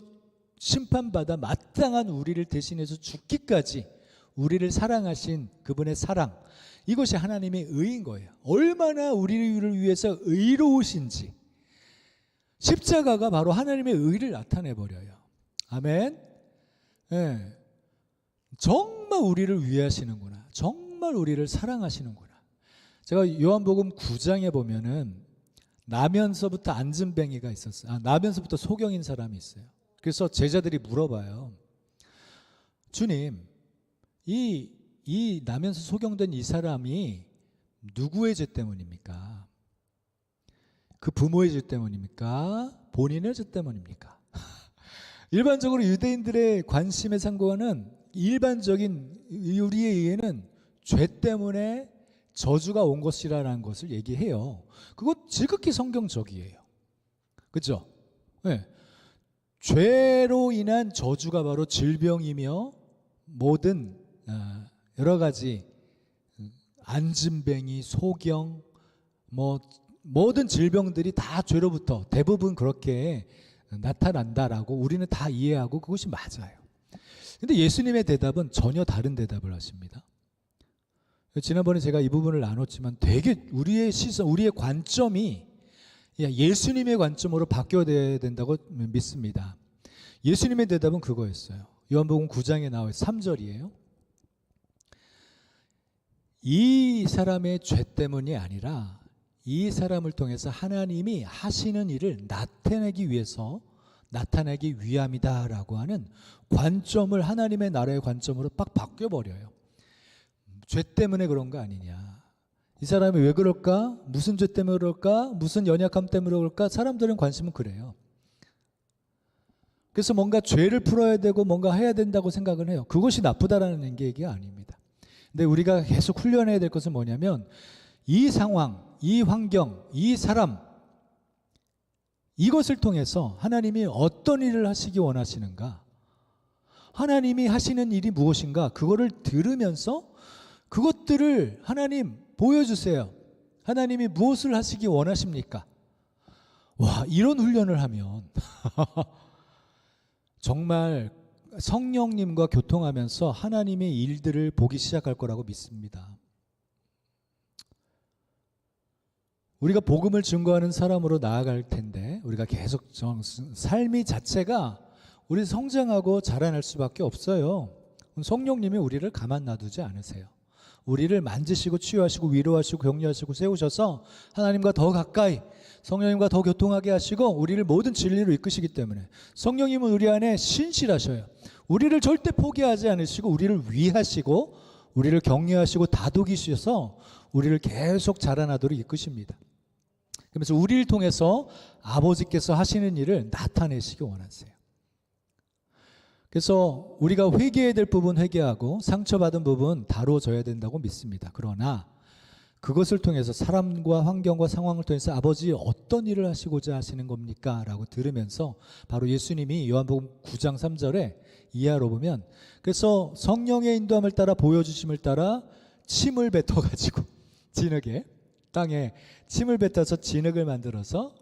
심판받아 마땅한 우리를 대신해서 죽기까지 우리를 사랑하신 그분의 사랑, 이것이 하나님의 의인 거예요. 얼마나 우리를 위해서 의로우신지, 십자가가 바로 하나님의 의를 나타내버려요. 아멘. 네. 정말 우리를 위하시는구나, 정말 우리를 사랑하시는구나. 제가 요한복음 9장에 보면은 나면서부터 앉은뱅이가 있었어요. 나면서부터 소경인 사람이 있어요. 그래서 제자들이 물어봐요. 주님, 이 나면서 소경된 이 사람이 누구의 죄 때문입니까? 그 부모의 죄 때문입니까? 본인의 죄 때문입니까? 일반적으로 유대인들의 관심의 상고는 일반적인 우리에 의해는 죄 때문에 저주가 온 것이라는 것을 얘기해요. 그것 지극히 성경적이에요. 그렇죠? 네. 죄로 인한 저주가 바로 질병이며 모든 여러 가지 앉은뱅이, 소경, 모든 질병들이 다 죄로부터 대부분 그렇게 나타난다라고 우리는 다 이해하고 그것이 맞아요. 근데 예수님의 대답은 전혀 다른 대답을 하십니다. 지난번에 제가 이 부분을 나눴지만 되게 우리의 시선, 우리의 관점이 예수님의 관점으로 바뀌어야 된다고 믿습니다. 예수님의 대답은 그거였어요. 요한복음 9장에 나와 3절이에요. 이 사람의 죄 때문이 아니라 이 사람을 통해서 하나님이 하시는 일을 나타내기 위함이다라고 하는 관점을 하나님의 나라의 관점으로 빡 바뀌어버려요. 죄 때문에 그런 거 아니냐, 이 사람이 왜 그럴까, 무슨 죄 때문에 그럴까, 무슨 연약함 때문에 그럴까, 사람들은 관심은 그래요. 그래서 뭔가 죄를 풀어야 되고 뭔가 해야 된다고 생각을 해요. 그것이 나쁘다라는 얘기가 아닙니다. 근데 우리가 계속 훈련해야 될 것은 뭐냐면 이 상황, 이 환경, 이 사람, 이것을 통해서 하나님이 어떤 일을 하시기 원하시는가? 하나님이 하시는 일이 무엇인가? 그거를 들으면서 그것들을 하나님 보여주세요. 하나님이 무엇을 하시기 원하십니까? 와, 이런 훈련을 하면 정말 성령님과 교통하면서 하나님의 일들을 보기 시작할 거라고 믿습니다. 우리가 복음을 증거하는 사람으로 나아갈 텐데 우리가 계속 삶이 자체가 우리 성장하고 자라날 수밖에 없어요. 성령님이 우리를 가만 놔두지 않으세요. 우리를 만지시고 치유하시고 위로하시고 격려하시고 세우셔서 하나님과 더 가까이, 성령님과 더 교통하게 하시고 우리를 모든 진리로 이끄시기 때문에 성령님은 우리 안에 신실하셔요. 우리를 절대 포기하지 않으시고 우리를 위하시고 우리를 격려하시고 다독이셔서 우리를 계속 자라나도록 이끄십니다. 그러면서 우리를 통해서 아버지께서 하시는 일을 나타내시기 원하세요. 그래서 우리가 회개해야 될 부분 회개하고 상처받은 부분 다뤄져야 된다고 믿습니다. 그러나 그것을 통해서 사람과 환경과 상황을 통해서 아버지 어떤 일을 하시고자 하시는 겁니까? 라고 들으면서 바로 예수님이 요한복음 9장 3절에 이하로 보면 그래서 성령의 인도함을 따라 보여주심을 따라 침을 뱉어가지고 진흙에 땅에 침을 뱉어서 진흙을 만들어서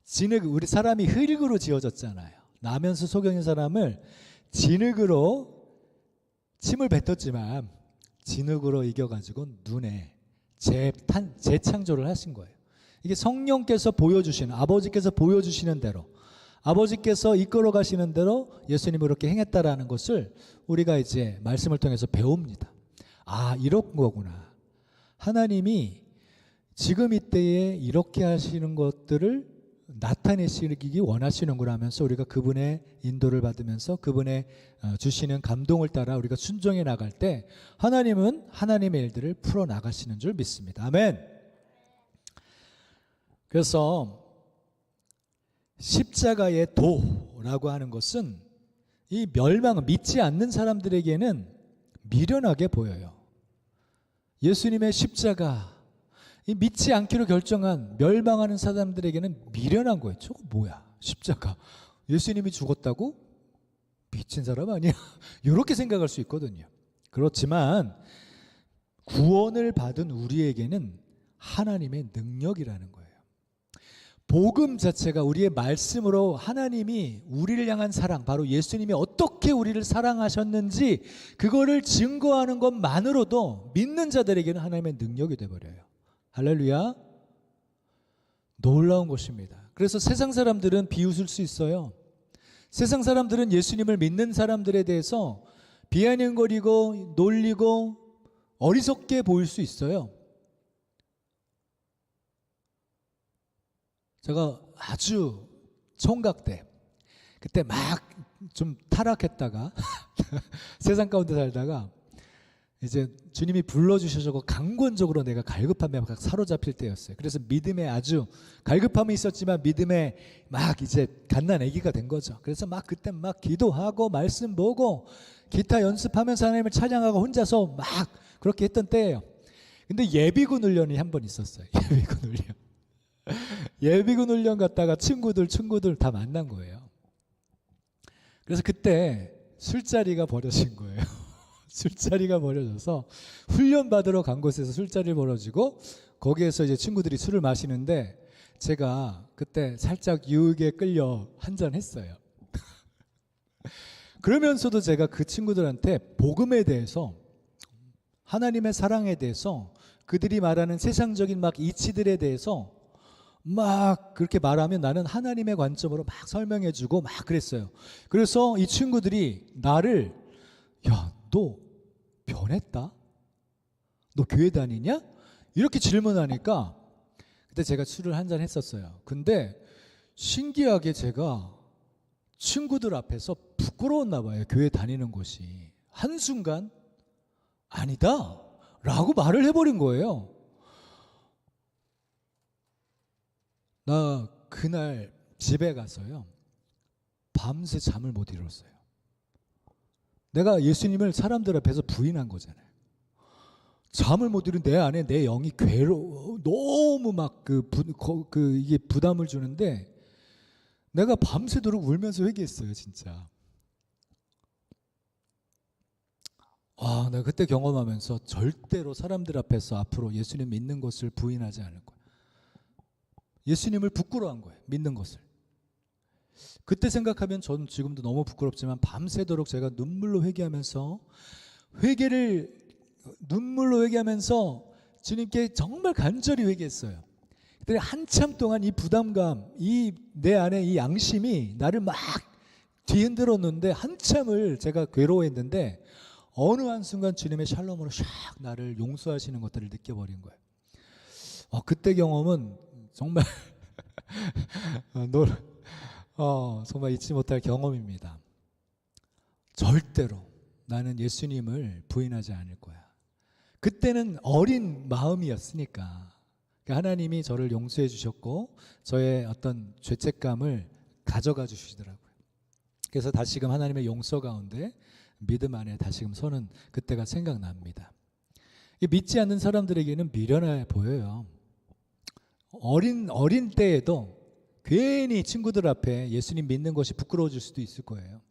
진흙, 우리 사람이 흙으로 지어졌잖아요. 나면서 속여진 사람을 진흙으로 침을 뱉었지만 진흙으로 이겨가지고 눈에 재창조를 하신 거예요. 이게 성령께서 보여주시는, 아버지께서 보여주시는 대로, 아버지께서 이끌어 가시는 대로 예수님이 그렇게 행했다라는 것을 우리가 이제 말씀을 통해서 배웁니다. 아, 이런 거구나. 하나님이 지금 이때에 이렇게 하시는 것들을 나타내시기 원하시는구나 하면서 우리가 그분의 인도를 받으면서 그분의 주시는 감동을 따라 우리가 순종해 나갈 때 하나님은 하나님의 일들을 풀어나가시는 줄 믿습니다. 아멘. 그래서 십자가의 도라고 하는 것은 이 멸망을 믿지 않는 사람들에게는 미련하게 보여요. 예수님의 십자가, 이 믿지 않기로 결정한 멸망하는 사람들에게는 미련한 거예요. 저거 뭐야? 십자가. 예수님이 죽었다고? 미친 사람 아니야? 이렇게 생각할 수 있거든요. 그렇지만 구원을 받은 우리에게는 하나님의 능력이라는 거예요. 복음 자체가 우리의 말씀으로 하나님이 우리를 향한 사랑, 바로 예수님이 어떻게 우리를 사랑하셨는지 그거를 증거하는 것만으로도 믿는 자들에게는 하나님의 능력이 되어버려요. 할렐루야. 놀라운 것입니다. 그래서 세상 사람들은 비웃을 수 있어요. 세상 사람들은 예수님을 믿는 사람들에 대해서 비아냥거리고 놀리고 어리석게 보일 수 있어요. 제가 아주 총각 때 그때 막 좀 타락했다가 세상 가운데 살다가 이제 주님이 불러주셔서 강권적으로 내가 갈급함에 막 사로잡힐 때였어요. 그래서 믿음에 아주 갈급함이 있었지만 믿음에 막 이제 갓난 아기가 된 거죠. 그래서 막 그때 막 기도하고 말씀 보고 기타 연습하면서 하나님을 찬양하고 혼자서 막 그렇게 했던 때예요. 근데 예비군 훈련이 한 번 있었어요. 예비군 훈련. 예비군 훈련 갔다가 친구들 다 만난 거예요. 그래서 그때 술자리가 벌어진 거예요. 술자리가 벌어져서 훈련 받으러 간 곳에서 술자리 벌어지고 거기에서 이제 친구들이 술을 마시는데 제가 그때 살짝 유혹에 끌려 한잔 했어요. 그러면서도 제가 그 친구들한테 복음에 대해서, 하나님의 사랑에 대해서, 그들이 말하는 세상적인 막 이치들에 대해서 막 그렇게 말하면 나는 하나님의 관점으로 막 설명해주고 막 그랬어요. 그래서 이 친구들이 나를, 야, 너 변했다? 너 교회 다니냐? 이렇게 질문하니까 그때 제가 술을 한잔 했었어요. 근데 신기하게 제가 친구들 앞에서 부끄러웠나 봐요. 교회 다니는 것이. 한순간 아니다 라고 말을 해버린 거예요. 나 그날 집에 가서요 밤새 잠을 못 이뤘어요. 내가 예수님을 사람들 앞에서 부인한 거잖아요. 잠을 못 이루는 내 안에 내 영이 너무 막 이게 부담을 주는데 내가 밤새도록 울면서 회개했어요, 진짜. 내가 그때 경험하면서 절대로 사람들 앞에서 앞으로 예수님 믿는 것을 부인하지 않을 거야. 예수님을 부끄러워한 거예요, 믿는 것을. 그때 생각하면 저는 지금도 너무 부끄럽지만 밤새도록 제가 눈물로 회개하면서 주님께 정말 간절히 회개했어요. 그때 한참 동안 이 부담감, 내 안에 이 양심이 나를 막 뒤흔들었는데 한참을 제가 괴로워했는데 어느 한순간 주님의 샬롬으로 샥 나를 용서하시는 것들을 느껴버린 거예요. 그때 경험은 정말 정말 잊지 못할 경험입니다. 절대로 나는 예수님을 부인하지 않을 거야. 그때는 어린 마음이었으니까 하나님이 저를 용서해 주셨고 저의 어떤 죄책감을 가져가 주시더라고요. 그래서 다시금 하나님의 용서 가운데 믿음 안에 다시금 서는 그때가 생각납니다. 믿지 않는 사람들에게는 미련해 보여요. 어린 때에도 괜히 친구들 앞에 예수님 믿는 것이 부끄러워질 수도 있을 거예요.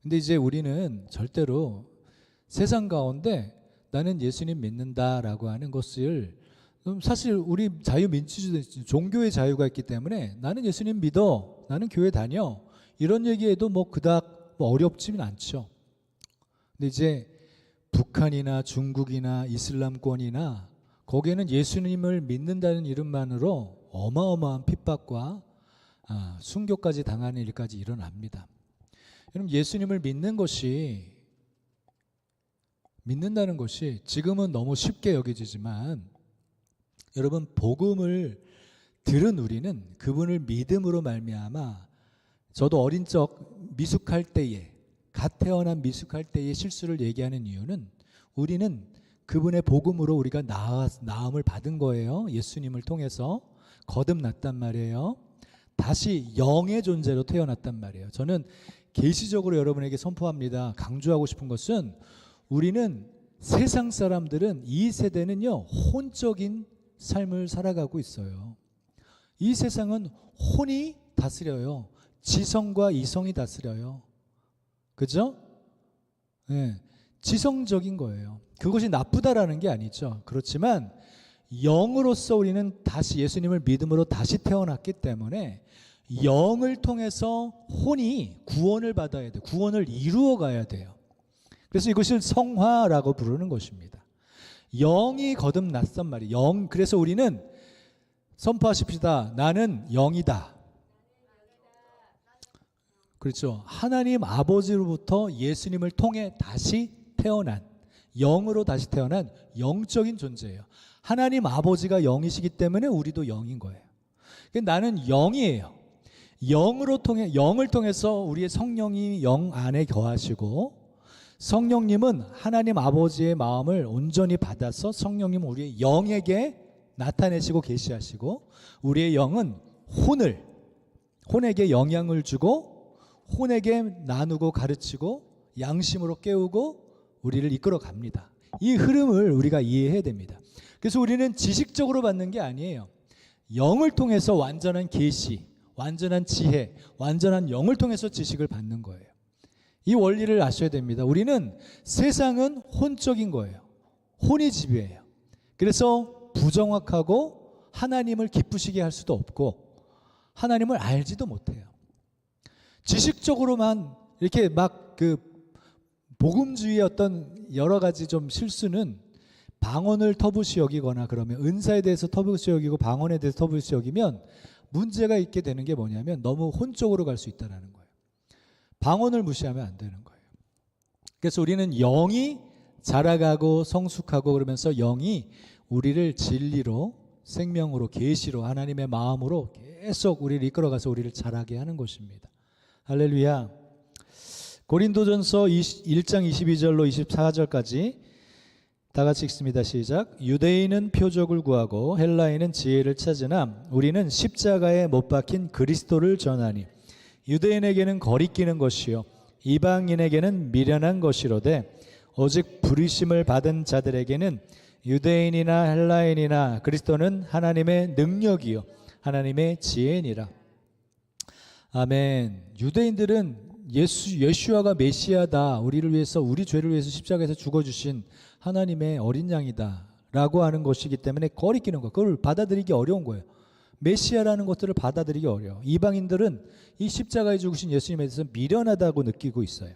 근데 이제 우리는 절대로 세상 가운데 나는 예수님 믿는다라고 하는 것을, 사실 우리 자유민주주의 종교의 자유가 있기 때문에 나는 예수님 믿어, 나는 교회 다녀, 이런 얘기해도 그닥 어렵지는 않죠. 근데 이제 북한이나 중국이나 이슬람권이나 거기에는 예수님을 믿는다는 이름만으로 어마어마한 핍박과 순교까지 당하는 일까지 일어납니다. 여러분, 예수님을 믿는다는 것이 지금은 너무 쉽게 여겨지지만 여러분, 복음을 들은 우리는 그분을 믿음으로 말미암아, 저도 어린 적 미숙할 때에, 갓 태어난 미숙할 때의 실수를 얘기하는 이유는 우리는 그분의 복음으로 우리가 나음을 받은 거예요. 예수님을 통해서 거듭났단 말이에요. 다시 영의 존재로 태어났단 말이에요. 저는 계시적으로 여러분에게 선포합니다. 강조하고 싶은 것은 우리는, 세상 사람들은, 이 세대는요 혼적인 삶을 살아가고 있어요. 이 세상은 혼이 다스려요. 지성과 이성이 다스려요. 그죠? 네, 지성적인 거예요. 그것이 나쁘다라는 게 아니죠. 그렇지만 영으로서 우리는 다시 예수님을 믿음으로 다시 태어났기 때문에 영을 통해서 혼이 구원을 받아야 돼요. 구원을 이루어 가야 돼요. 그래서 이것을 성화라고 부르는 것입니다. 영이 거듭났단 말이에요. 그래서 우리는 선포하십시다. 나는 영이다. 그렇죠. 하나님 아버지로부터 예수님을 통해 다시 태어난, 영으로 다시 태어난 영적인 존재예요. 하나님 아버지가 영이시기 때문에 우리도 영인 거예요. 나는 영이에요. 영을 통해서 우리의 성령이 영 안에 거하시고, 성령님은 하나님 아버지의 마음을 온전히 받아서 성령님은 우리의 영에게 나타내시고 계시하시고, 우리의 영은 혼에게 영향을 주고, 혼에게 나누고 가르치고 양심으로 깨우고 우리를 이끌어 갑니다. 이 흐름을 우리가 이해해야 됩니다. 그래서 우리는 지식적으로 받는 게 아니에요. 영을 통해서 완전한 계시, 완전한 지혜, 완전한 영을 통해서 지식을 받는 거예요. 이 원리를 아셔야 됩니다. 우리는, 세상은 혼적인 거예요. 혼이 지배해요. 그래서 부정확하고 하나님을 기쁘시게 할 수도 없고 하나님을 알지도 못해요. 지식적으로만 이렇게 복음주의의 어떤 여러 가지 좀 실수는, 방언을 터부시 여기거나 그러면, 은사에 대해서 터부시 여기고 방언에 대해서 터부시 여기면 문제가 있게 되는 게 뭐냐면 너무 혼적으로 갈 수 있다는 거예요. 방언을 무시하면 안 되는 거예요. 그래서 우리는 영이 자라가고 성숙하고 그러면서 영이 우리를 진리로, 생명으로, 계시로, 하나님의 마음으로 계속 우리를 이끌어가서 우리를 자라게 하는 것입니다. 할렐루야. 고린도전서 1장 22절로 24절까지 다 같이 읽습니다. 시작. 유대인은 표적을 구하고 헬라인은 지혜를 찾으나 우리는 십자가에 못 박힌 그리스도를 전하니 유대인에게는 거리끼는 것이요 이방인에게는 미련한 것이로되 오직 부르심을 받은 자들에게는 유대인이나 헬라인이나 그리스도는 하나님의 능력이요 하나님의 지혜니라. 아멘. 유대인들은 예수아가 메시아다, 우리를 위해서, 우리 죄를 위해서 십자가에서 죽어주신 하나님의 어린 양이다 라고 하는 것이기 때문에 거리끼는 거예요. 그걸 받아들이기 어려운 거예요. 메시아라는 것들을 받아들이기 어려워. 이방인들은 이 십자가에 죽으신 예수님에 대해서 미련하다고 느끼고 있어요.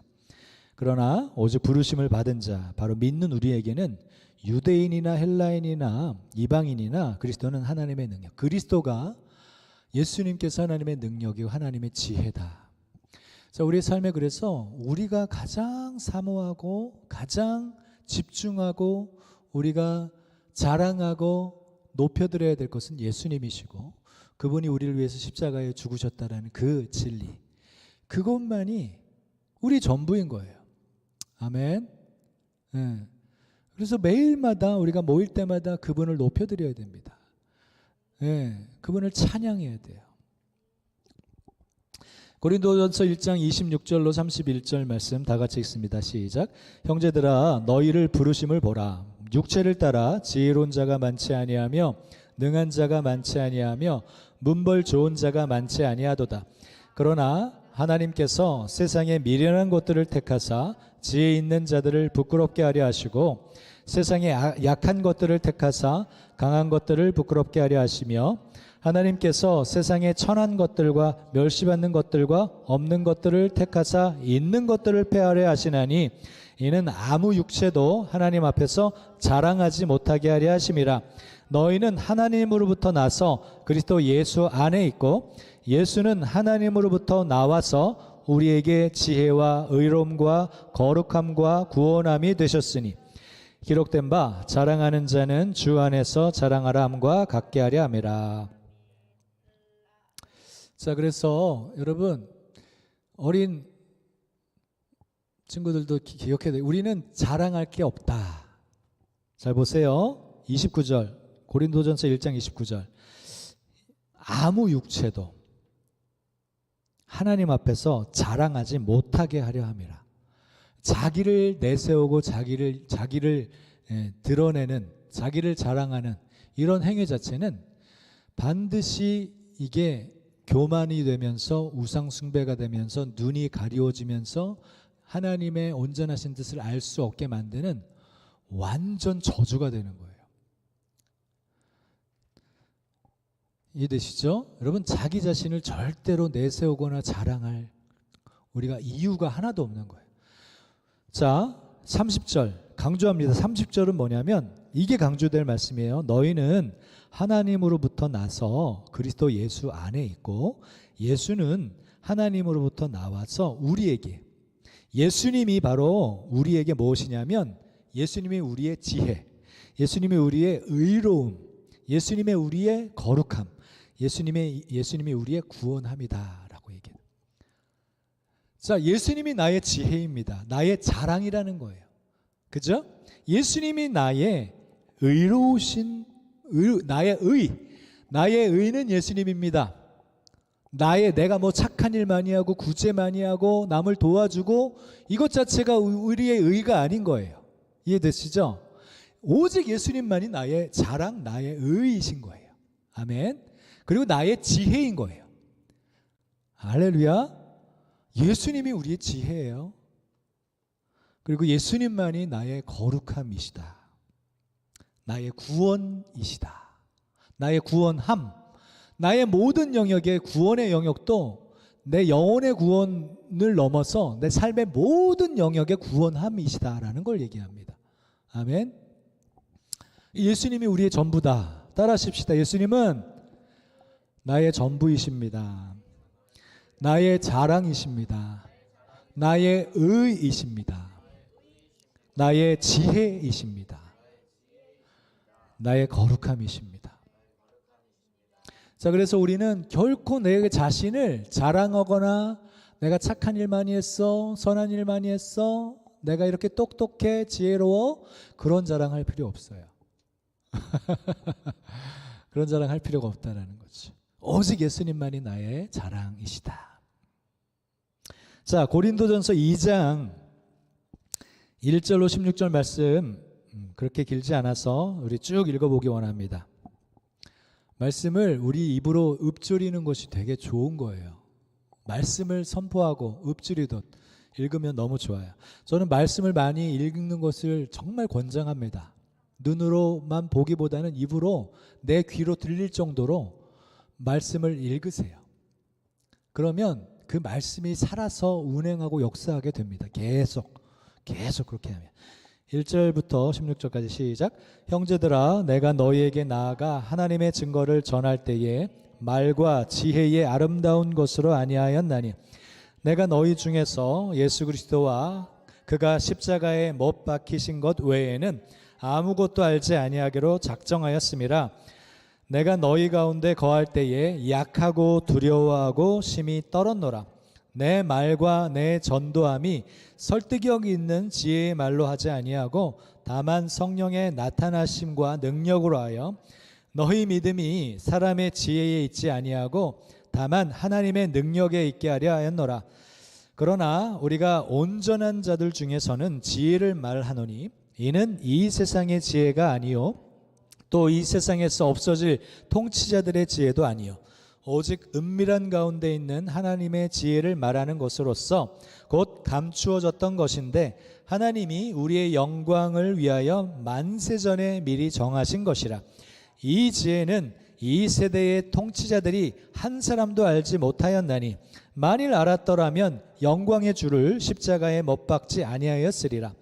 그러나 오직 부르심을 받은 자, 바로 믿는 우리에게는 유대인이나 헬라인이나 이방인이나 그리스도는 하나님의 능력, 그리스도가 예수님께서 하나님의 능력이고 하나님의 지혜다. 자, 우리의 삶에 그래서 우리가 가장 사모하고 가장 집중하고 우리가 자랑하고 높여드려야 될 것은 예수님이시고 그분이 우리를 위해서 십자가에 죽으셨다라는 그 진리, 그것만이 우리 전부인 거예요. 아멘. 네. 그래서 매일마다 우리가 모일 때마다 그분을 높여드려야 됩니다. 네. 그분을 찬양해야 돼요. 고린도전서 1장 26절로 31절 말씀 다 같이 읽습니다. 시작. 형제들아 너희를 부르심을 보라. 육체를 따라 지혜로운 자가 많지 아니하며 능한 자가 많지 아니하며 문벌 좋은 자가 많지 아니하도다. 그러나 하나님께서 세상의 미련한 것들을 택하사 지혜 있는 자들을 부끄럽게 하려 하시고 세상의 약한 것들을 택하사 강한 것들을 부끄럽게 하려 하시며 하나님께서 세상의 천한 것들과 멸시받는 것들과 없는 것들을 택하사 있는 것들을 폐하려 하시나니 이는 아무 육체도 하나님 앞에서 자랑하지 못하게 하려 하심이라. 너희는 하나님으로부터 나서 그리스도 예수 안에 있고 예수는 하나님으로부터 나와서 우리에게 지혜와 의로움과 거룩함과 구원함이 되셨으니 기록된 바 자랑하는 자는 주 안에서 자랑하라 함과 같게 하려 함이라. 자, 그래서 여러분 어린 친구들도 기억해야 돼요. 우리는 자랑할 게 없다. 잘 보세요. 29절 고린도전서 1장 29절 아무 육체도 하나님 앞에서 자랑하지 못하게 하려 함이라. 자기를 내세우고 자기를 드러내는, 자기를 자랑하는 이런 행위 자체는 반드시 이게 교만이 되면서 우상 숭배가 되면서 눈이 가리워지면서 하나님의 온전하신 뜻을 알 수 없게 만드는 완전 저주가 되는 거예요. 이해되시죠? 여러분, 자기 자신을 절대로 내세우거나 자랑할 우리가 이유가 하나도 없는 거예요. 자, 30절 강조합니다. 30절은 뭐냐면 이게 강조될 말씀이에요. 너희는 하나님으로부터 나서 그리스도 예수 안에 있고 예수는 하나님으로부터 나와서 우리에게, 예수님이 바로 우리에게 무엇이냐면 예수님이 우리의 지혜, 예수님이 우리의 의로움, 예수님의 우리의 거룩함, 예수님이 우리의 구원함이다라고 얘기해요. 자, 예수님이 나의 지혜입니다. 나의 자랑이라는 거예요. 그죠? 예수님이 나의 의로우신 나의 의는 예수님입니다. 내가 뭐 착한 일 많이 하고 구제 많이 하고 남을 도와주고 이것 자체가 우리의 의가 아닌 거예요. 이해되시죠? 오직 예수님만이 나의 자랑, 나의 의이신 거예요. 아멘. 그리고 나의 지혜인 거예요. 할렐루야. 예수님이 우리의 지혜예요. 그리고 예수님만이 나의 거룩함이시다. 나의 구원이시다. 나의 구원함. 나의 모든 영역의 구원의 영역도 내 영혼의 구원을 넘어서 내 삶의 모든 영역의 구원함이시다라는 걸 얘기합니다. 아멘. 예수님이 우리의 전부다. 따라하십시다. 예수님은 나의 전부이십니다. 나의 자랑이십니다. 나의 의이십니다. 나의 지혜이십니다. 나의 거룩함이십니다. 자, 그래서 우리는 결코 내 자신을 자랑하거나 내가 착한 일 많이 했어, 선한 일 많이 했어, 내가 이렇게 똑똑해, 지혜로워, 그런 자랑할 필요 없어요. 그런 자랑할 필요가 없다라는 거죠. 오직 예수님만이 나의 자랑이시다. 자, 고린도전서 2장 1절로 16절 말씀 그렇게 길지 않아서 우리 쭉 읽어보기 원합니다. 말씀을 우리 입으로 읊조리는 것이 되게 좋은 거예요. 말씀을 선포하고 읊조리듯 읽으면 너무 좋아요. 저는 말씀을 많이 읽는 것을 정말 권장합니다. 눈으로만 보기보다는 입으로 내 귀로 들릴 정도로 말씀을 읽으세요. 그러면 그 말씀이 살아서 운행하고 역사하게 됩니다. 계속 그렇게 하면. 1절부터 16절까지 시작. 형제들아, 내가 너희에게 나아가 하나님의 증거를 전할 때에 말과 지혜의 아름다운 것으로 아니하였나니 내가 너희 중에서 예수 그리스도와 그가 십자가에 못 박히신 것 외에는 아무것도 알지 아니하기로 작정하였음이라. 내가 너희 가운데 거할 때에 약하고 두려워하고 심히 떨었노라. 내 말과 내 전도함이 설득력 있는 지혜의 말로 하지 아니하고 다만 성령의 나타나심과 능력으로 하여 너희 믿음이 사람의 지혜에 있지 아니하고 다만 하나님의 능력에 있게 하려 하였노라. 그러나 우리가 온전한 자들 중에서는 지혜를 말하노니 이는 이 세상의 지혜가 아니요 또 이 세상에서 없어질 통치자들의 지혜도 아니요 오직 은밀한 가운데 있는 하나님의 지혜를 말하는 것으로서 곧 감추어졌던 것인데 하나님이 우리의 영광을 위하여 만세전에 미리 정하신 것이라. 이 지혜는 이 세대의 통치자들이 한 사람도 알지 못하였나니 만일 알았더라면 영광의 주를 십자가에 못 박지 아니하였으리라.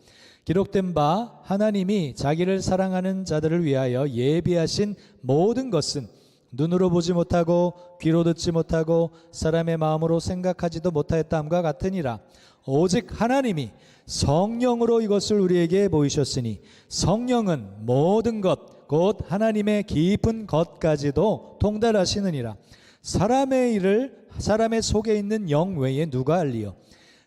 기록된 바 하나님이 자기를 사랑하는 자들을 위하여 예비하신 모든 것은 눈으로 보지 못하고 귀로 듣지 못하고 사람의 마음으로 생각하지도 못하였다함과 같으니라. 오직 하나님이 성령으로 이것을 우리에게 보이셨으니 성령은 모든 것 곧 하나님의 깊은 것까지도 통달하시느니라. 사람의 일을 사람의 속에 있는 영 외에 누가 알리요?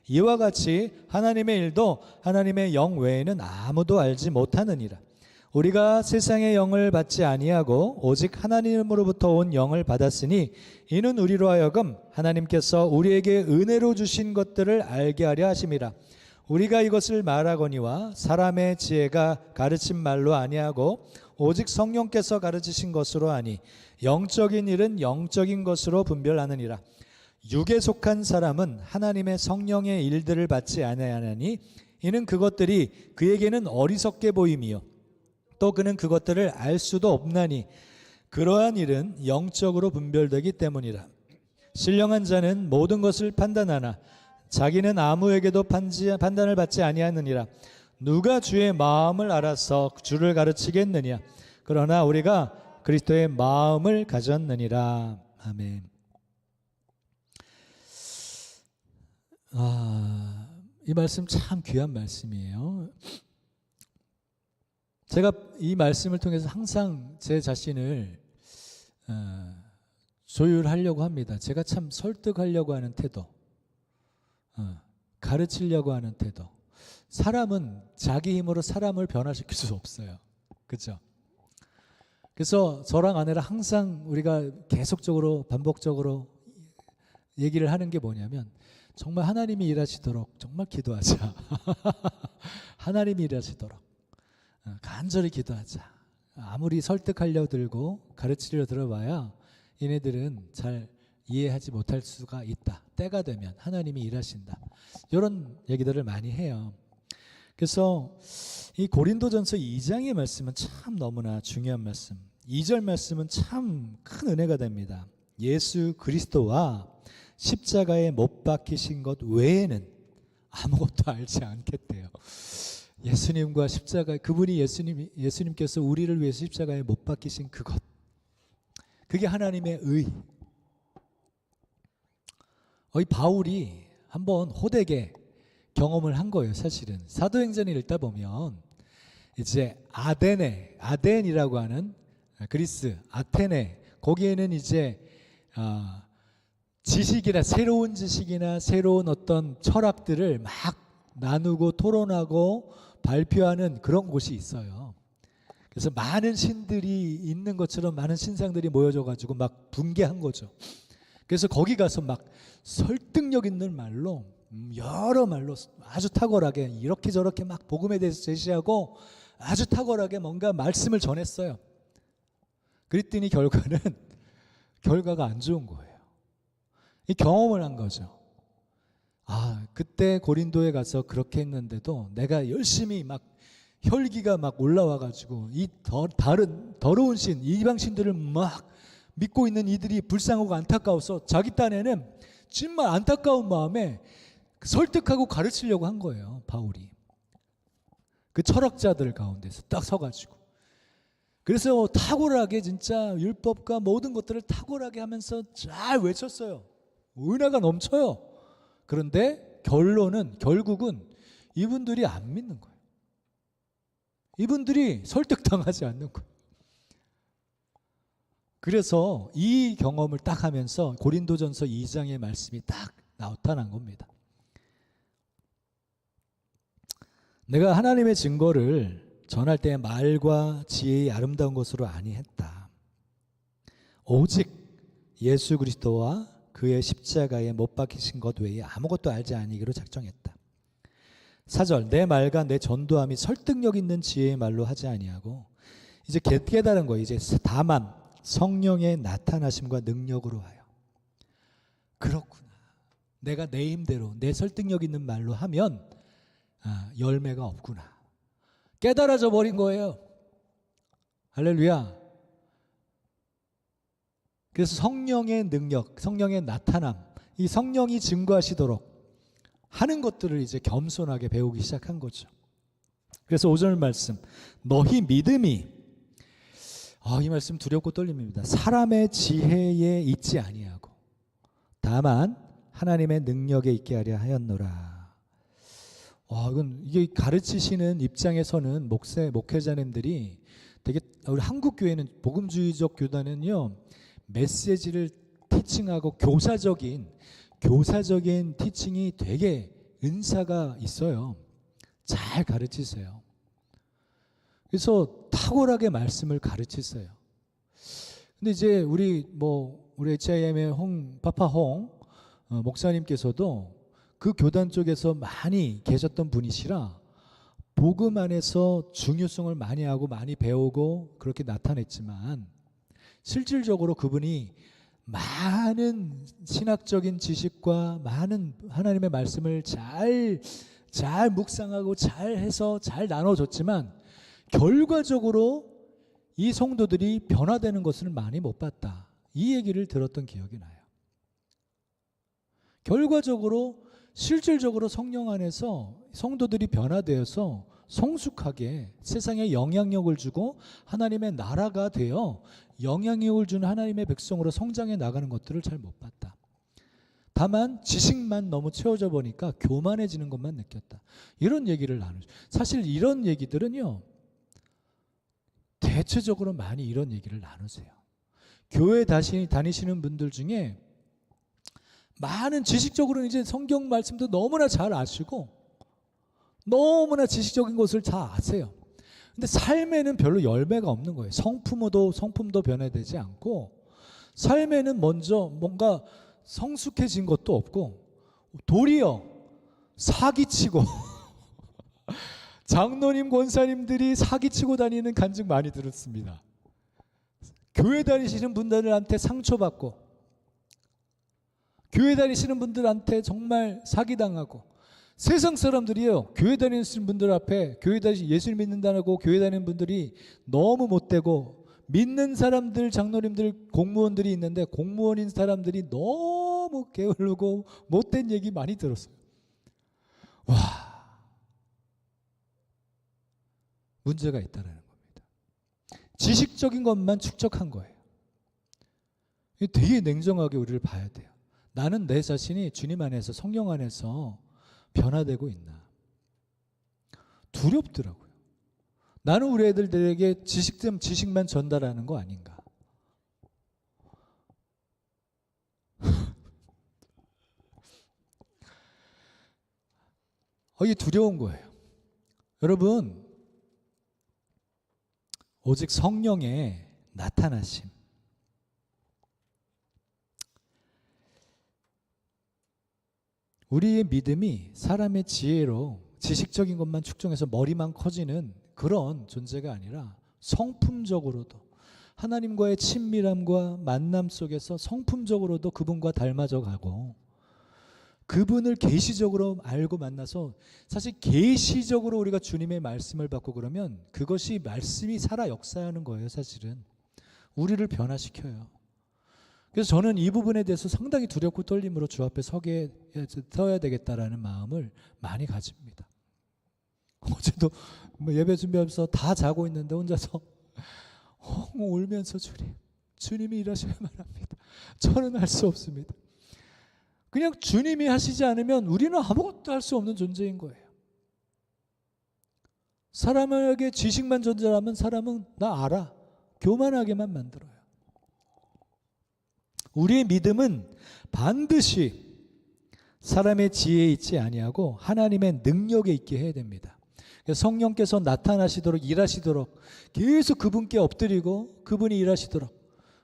이와 같이 하나님의 일도 하나님의 영 외에는 아무도 알지 못하느니라. 우리가 세상의 영을 받지 아니하고 오직 하나님으로부터 온 영을 받았으니 이는 우리로 하여금 하나님께서 우리에게 은혜로 주신 것들을 알게 하려 하심이라. 우리가 이것을 말하거니와 사람의 지혜가 가르친 말로 아니하고 오직 성령께서 가르치신 것으로 하니 영적인 일은 영적인 것으로 분별하느니라. 육에 속한 사람은 하나님의 성령의 일들을 받지 아니하나니 이는 그것들이 그에게는 어리석게 보임이요 또 그는 그것들을 알 수도 없나니 그러한 일은 영적으로 분별되기 때문이라. 신령한 자는 모든 것을 판단하나 자기는 아무에게도 판단을 받지 아니하느니라. 누가 주의 마음을 알아서 주를 가르치겠느냐? 그러나 우리가 그리스도의 마음을 가졌느니라. 아멘. 이 말씀 참 귀한 말씀이에요. 제가 이 말씀을 통해서 항상 제 자신을 조율하려고 합니다. 제가 참 설득하려고 하는 태도, 가르치려고 하는 태도. 사람은 자기 힘으로 사람을 변화시킬 수 없어요. 그렇죠? 그래서 저랑 아내랑 항상 우리가 계속적으로 반복적으로 얘기를 하는 게 뭐냐면 정말 하나님이 일하시도록 정말 기도하자. 하나님이 일하시도록 간절히 기도하자. 아무리 설득하려 들고 가르치려 들어봐야 얘네들은 잘 이해하지 못할 수가 있다. 때가 되면 하나님이 일하신다. 이런 얘기들을 많이 해요. 그래서 이 고린도전서 2장의 말씀은 참 너무나 중요한 말씀. 2절 말씀은 참 큰 은혜가 됩니다. 예수 그리스도와 십자가에 못 박히신 것 외에는 아무것도 알지 않겠대요. 예수님과 십자가, 그분이 예수님께서 우리를 위해서 십자가에 못 박히신 그것, 그게 하나님의 의. 이 바울이 한번 호되게 경험을 한 거예요. 사실은 사도행전을 읽다 보면 이제 아덴이라고 하는 그리스 아테네, 거기에는 이제 지식이나 새로운 지식이나 새로운 어떤 철학들을 막 나누고 토론하고 발표하는 그런 곳이 있어요. 그래서 많은 신들이 있는 것처럼 많은 신상들이 모여져 가지고 막 붕괴한 거죠. 그래서 거기 가서 막 설득력 있는 말로 여러 말로 아주 탁월하게 이렇게 저렇게 막 복음에 대해서 제시하고 아주 탁월하게 뭔가 말씀을 전했어요. 그랬더니 결과가 안 좋은 거예요. 이 경험을 한 거죠. 그때 고린도에 가서 그렇게 했는데도 내가 열심히 막 혈기가 막 올라와가지고 이 다른 더러운 신, 이방 신들을 막 믿고 있는 이들이 불쌍하고 안타까워서 자기 딴에는 정말 안타까운 마음에 설득하고 가르치려고 한 거예요. 바울이 그 철학자들 가운데서 딱 서가지고, 그래서 탁월하게 진짜 율법과 모든 것들을 탁월하게 하면서 잘 외쳤어요. 은혜가 넘쳐요. 그런데 결국은 이분들이 안 믿는 거예요. 이분들이 설득당하지 않는 거예요. 그래서 이 경험을 딱 하면서 고린도전서 2장의 말씀이 딱 나타난 겁니다. 내가 하나님의 증거를 전할 때 말과 지혜의 아름다운 것으로 아니했다. 오직 예수 그리스도와 그의 십자가에 못 박히신 것 외에 아무것도 알지 아니기로 작정했다. 4절, 내 말과 내 전도함이 설득력 있는 지혜의 말로 하지 아니하고, 이제 깨달은 거예요. 이제 다만 성령의 나타나심과 능력으로 하여. 그렇구나. 내가 내 힘대로 내 설득력 있는 말로 하면 열매가 없구나. 깨달아져 버린 거예요. 할렐루야. 그래서 성령의 능력, 성령의 나타남, 이 성령이 증거하시도록 하는 것들을 이제 겸손하게 배우기 시작한 거죠. 그래서 5절 말씀, 너희 믿음이, 이 말씀 두렵고 떨림입니다. 사람의 지혜에 있지 아니하고 다만 하나님의 능력에 있게 하려 하였노라. 이게 가르치시는 입장에서는 목회자님들이 되게, 우리 한국 교회는 복음주의적 교단은요, 메시지를 티칭하고 교사적인 티칭이 되게 은사가 있어요. 잘 가르치세요. 그래서 탁월하게 말씀을 가르치세요. 근데 이제 우리 HIM의 파파 목사님께서도 그 교단 쪽에서 많이 계셨던 분이시라 복음 안에서 중요성을 많이 하고 많이 배우고 그렇게 나타냈지만, 실질적으로 그분이 많은 신학적인 지식과 많은 하나님의 말씀을 잘 묵상하고 잘 해서 잘 나눠줬지만 결과적으로 이 성도들이 변화되는 것을 많이 못 봤다. 이 얘기를 들었던 기억이 나요. 결과적으로 실질적으로 성령 안에서 성도들이 변화되어서 성숙하게 세상에 영향력을 주고 하나님의 나라가 되어 영향력을 주는 하나님의 백성으로 성장해 나가는 것들을 잘 못 봤다. 다만 지식만 너무 채워져 보니까 교만해지는 것만 느꼈다. 이런 얘기를 나누죠. 사실 이런 얘기들은요, 대체적으로 많이 이런 얘기를 나누세요. 교회 다니시는 분들 중에 많은 지식적으로는 이제 성경 말씀도 너무나 잘 아시고 너무나 지식적인 것을 다 아세요. 근데 삶에는 별로 열매가 없는 거예요. 성품도 변화되지 않고, 삶에는 먼저 뭔가 성숙해진 것도 없고, 도리어 사기치고 장로님 권사님들이 사기치고 다니는 간증 많이 들었습니다. 교회 다니시는 분들한테 상처받고, 교회 다니시는 분들한테 정말 사기당하고, 세상 사람들이요, 교회 다니시는 분들 앞에 예수를 믿는다고 교회 다니는 분들이 너무 못되고, 믿는 사람들, 장로님들, 공무원들이 있는데 공무원인 사람들이 너무 게으르고 못된 얘기 많이 들었어요. 문제가 있다는 겁니다. 지식적인 것만 축적한 거예요. 되게 냉정하게 우리를 봐야 돼요. 나는 내 자신이 주님 안에서, 성령 안에서 변화되고 있나? 두렵더라고요. 나는 우리 애들에게 지식만 전달하는 거 아닌가? 이게 두려운 거예요. 여러분, 오직 성령의 나타나심, 우리의 믿음이 사람의 지혜로 지식적인 것만 축적해서 머리만 커지는 그런 존재가 아니라 성품적으로도 하나님과의 친밀함과 만남 속에서 성품적으로도 그분과 닮아져 가고 그분을 계시적으로 알고 만나서 사실 계시적으로 우리가 주님의 말씀을 받고 그러면 그것이 말씀이 살아 역사하는 거예요. 사실은 우리를 변화시켜요. 그래서 저는 이 부분에 대해서 상당히 두렵고 떨림으로 주 앞에 서야 되겠다라는 마음을 많이 가집니다. 어제도 예배 준비하면서 다 자고 있는데 혼자서 울면서 주님이 일하셔야만 합니다. 저는 할 수 없습니다. 그냥 주님이 하시지 않으면 우리는 아무것도 할 수 없는 존재인 거예요. 사람에게 지식만 전달하면 사람은 나 알아. 교만하게만 만들어요. 우리의 믿음은 반드시 사람의 지혜에 있지 아니하고 하나님의 능력에 있게 해야 됩니다. 성령께서 나타나시도록 일하시도록 계속 그분께 엎드리고 그분이 일하시도록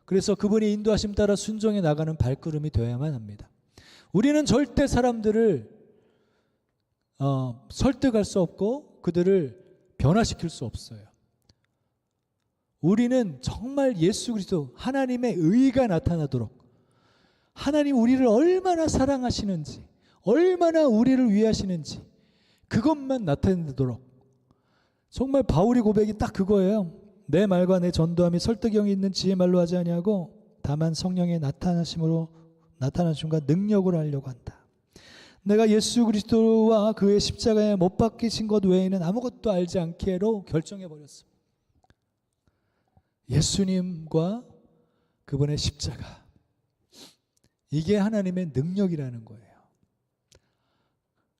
그래서 그분의 인도하심 따라 순종해 나가는 발걸음이 되어야만 합니다. 우리는 절대 사람들을 설득할 수 없고 그들을 변화시킬 수 없어요. 우리는 정말 예수 그리스도 하나님의 의가 나타나도록 하나님 우리를 얼마나 사랑하시는지 얼마나 우리를 위하시는지 그것만 나타내도록 정말 바울의 고백이 딱 그거예요. 내 말과 내 전도함이 설득형이 있는 지혜 말로 하지 아니하고 다만 성령의 나타나심과 능력으로 하려고 한다. 내가 예수 그리스도와 그의 십자가에 못 박히신 것 외에는 아무것도 알지 않기로 결정해버렸습니다. 예수님과 그분의 십자가 이게 하나님의 능력이라는 거예요.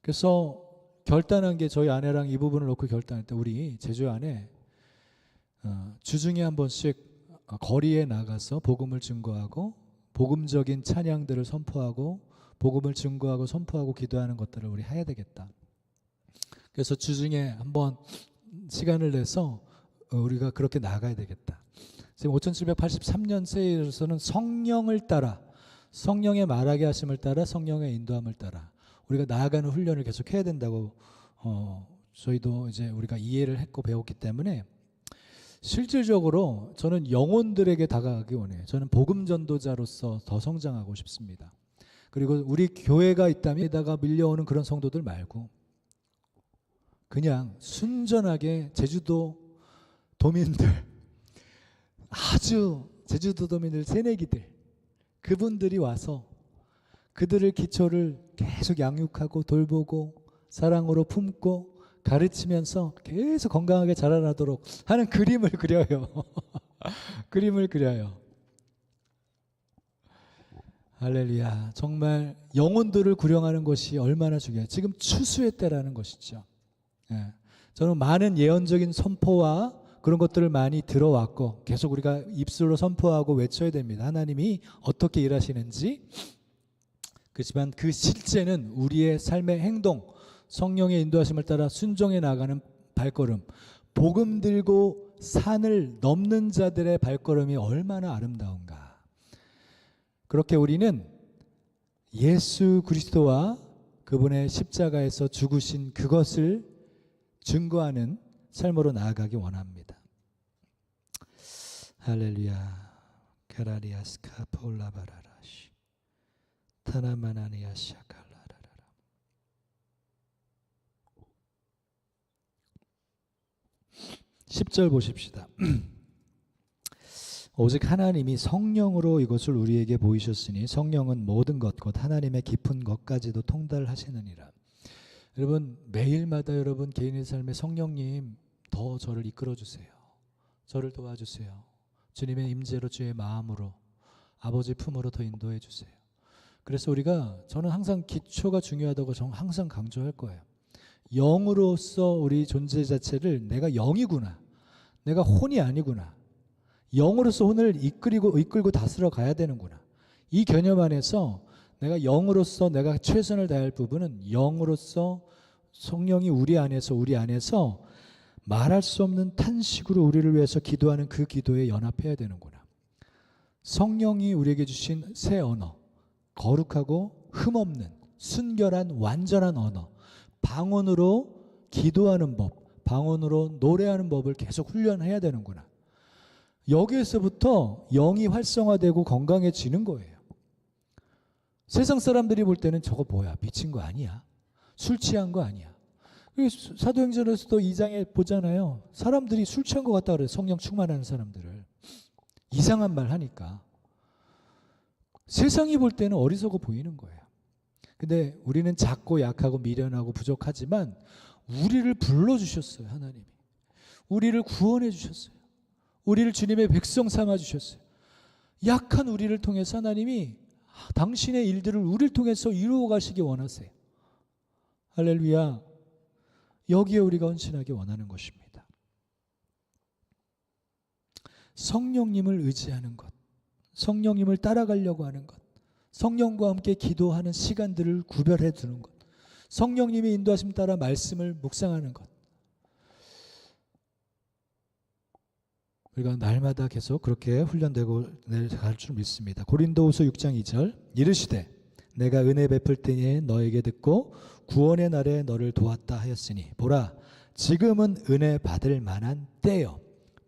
그래서 결단한 게 저희 아내랑 이 부분을 놓고 결단할 때 우리 제주 안에 주중에 한 번씩 거리에 나가서 복음을 증거하고 복음적인 찬양들을 선포하고 복음을 증거하고 선포하고 기도하는 것들을 우리 해야 되겠다. 그래서 주중에 한번 시간을 내서 우리가 그렇게 나가야 되겠다. 지금 5783년 세에서는 성령을 따라 성령의 말하게 하심을 따라 성령의 인도함을 따라 우리가 나아가는 훈련을 계속 해야 된다고 저희도 이제 우리가 이해를 했고 배웠기 때문에 실질적으로 저는 영혼들에게 다가가기 원해요. 저는 복음 전도자로서 더 성장하고 싶습니다. 그리고 우리 교회가 있다면 에다가 밀려오는 그런 성도들 말고 그냥 순전하게 제주도 도민들 아주 제주도 도민들 새내기들 그분들이 와서 그들을 기초를 계속 양육하고 돌보고 사랑으로 품고 가르치면서 계속 건강하게 자라나도록 하는 그림을 그려요. 그림을 그려요. 할렐루야. 정말 영혼들을 구령하는 것이 얼마나 중요해요. 지금 추수의 때라는 것이죠. 예. 저는 많은 예언적인 선포와 그런 것들을 많이 들어왔고 계속 우리가 입술로 선포하고 외쳐야 됩니다. 하나님이 어떻게 일하시는지. 그렇지만 그 실제는 우리의 삶의 행동, 성령의 인도하심을 따라 순종해 나가는 발걸음, 복음 들고 산을 넘는 자들의 발걸음이 얼마나 아름다운가. 그렇게 우리는 예수 그리스도와 그분의 십자가에서 죽으신 그것을 증거하는 삶으로 나아가기 원합니다. 할렐루야. 카라리아스카 폴라바라라시 타나마나니아 샤칼라라라. 10절 보십시다. 오직 하나님이 성령으로 이것을 우리에게 보이셨으니 성령은 모든 것 곧 하나님의 깊은 것까지도 통달하시느니라. 여러분 매일마다 여러분 개인의 삶에 성령님 더 저를 이끌어 주세요. 저를 도와주세요. 주님의 임재로 주의 마음으로 아버지 품으로 더 인도해 주세요. 그래서 저는 항상 기초가 중요하다고 항상 강조할 거예요. 영으로서 우리 존재 자체를 내가 영이구나. 내가 혼이 아니구나. 영으로서 혼을 이끌고 다스려 가야 되는구나. 이 개념 안에서 내가 영으로서 내가 최선을 다할 부분은 영으로서 성령이 우리 안에서 말할 수 없는 탄식으로 우리를 위해서 기도하는 그 기도에 연합해야 되는구나. 성령이 우리에게 주신 새 언어, 거룩하고 흠없는 순결한 완전한 언어, 방언으로 기도하는 법, 방언으로 노래하는 법을 계속 훈련해야 되는구나. 여기에서부터 영이 활성화되고 건강해지는 거예요. 세상 사람들이 볼 때는 저거 뭐야, 미친 거 아니야, 술 취한 거 아니야. 사도행전에서도 2장에 보잖아요. 사람들이 술 취한 것 같다 그래요. 성령 충만하는 사람들을. 이상한 말 하니까. 세상이 볼 때는 어리석어 보이는 거예요. 근데 우리는 작고 약하고 미련하고 부족하지만 우리를 불러주셨어요. 하나님이. 우리를 구원해 주셨어요. 우리를 주님의 백성 삼아 주셨어요. 약한 우리를 통해서 하나님이 당신의 일들을 우리를 통해서 이루어 가시기 원하세요. 할렐루야. 여기에 우리가 헌신하기 원하는 것입니다. 성령님을 의지하는 것, 성령님을 따라가려고 하는 것, 성령과 함께 기도하는 시간들을 구별해 두는 것, 성령님의 인도하심 따라 말씀을 묵상하는 것. 우리가 날마다 계속 그렇게 훈련되고 갈 줄 믿습니다. 고린도후서 6장 2절 이르시되 내가 은혜 베풀 때에 너에게 듣고 구원의 날에 너를 도왔다 하였으니 보라 지금은 은혜 받을 만한 때요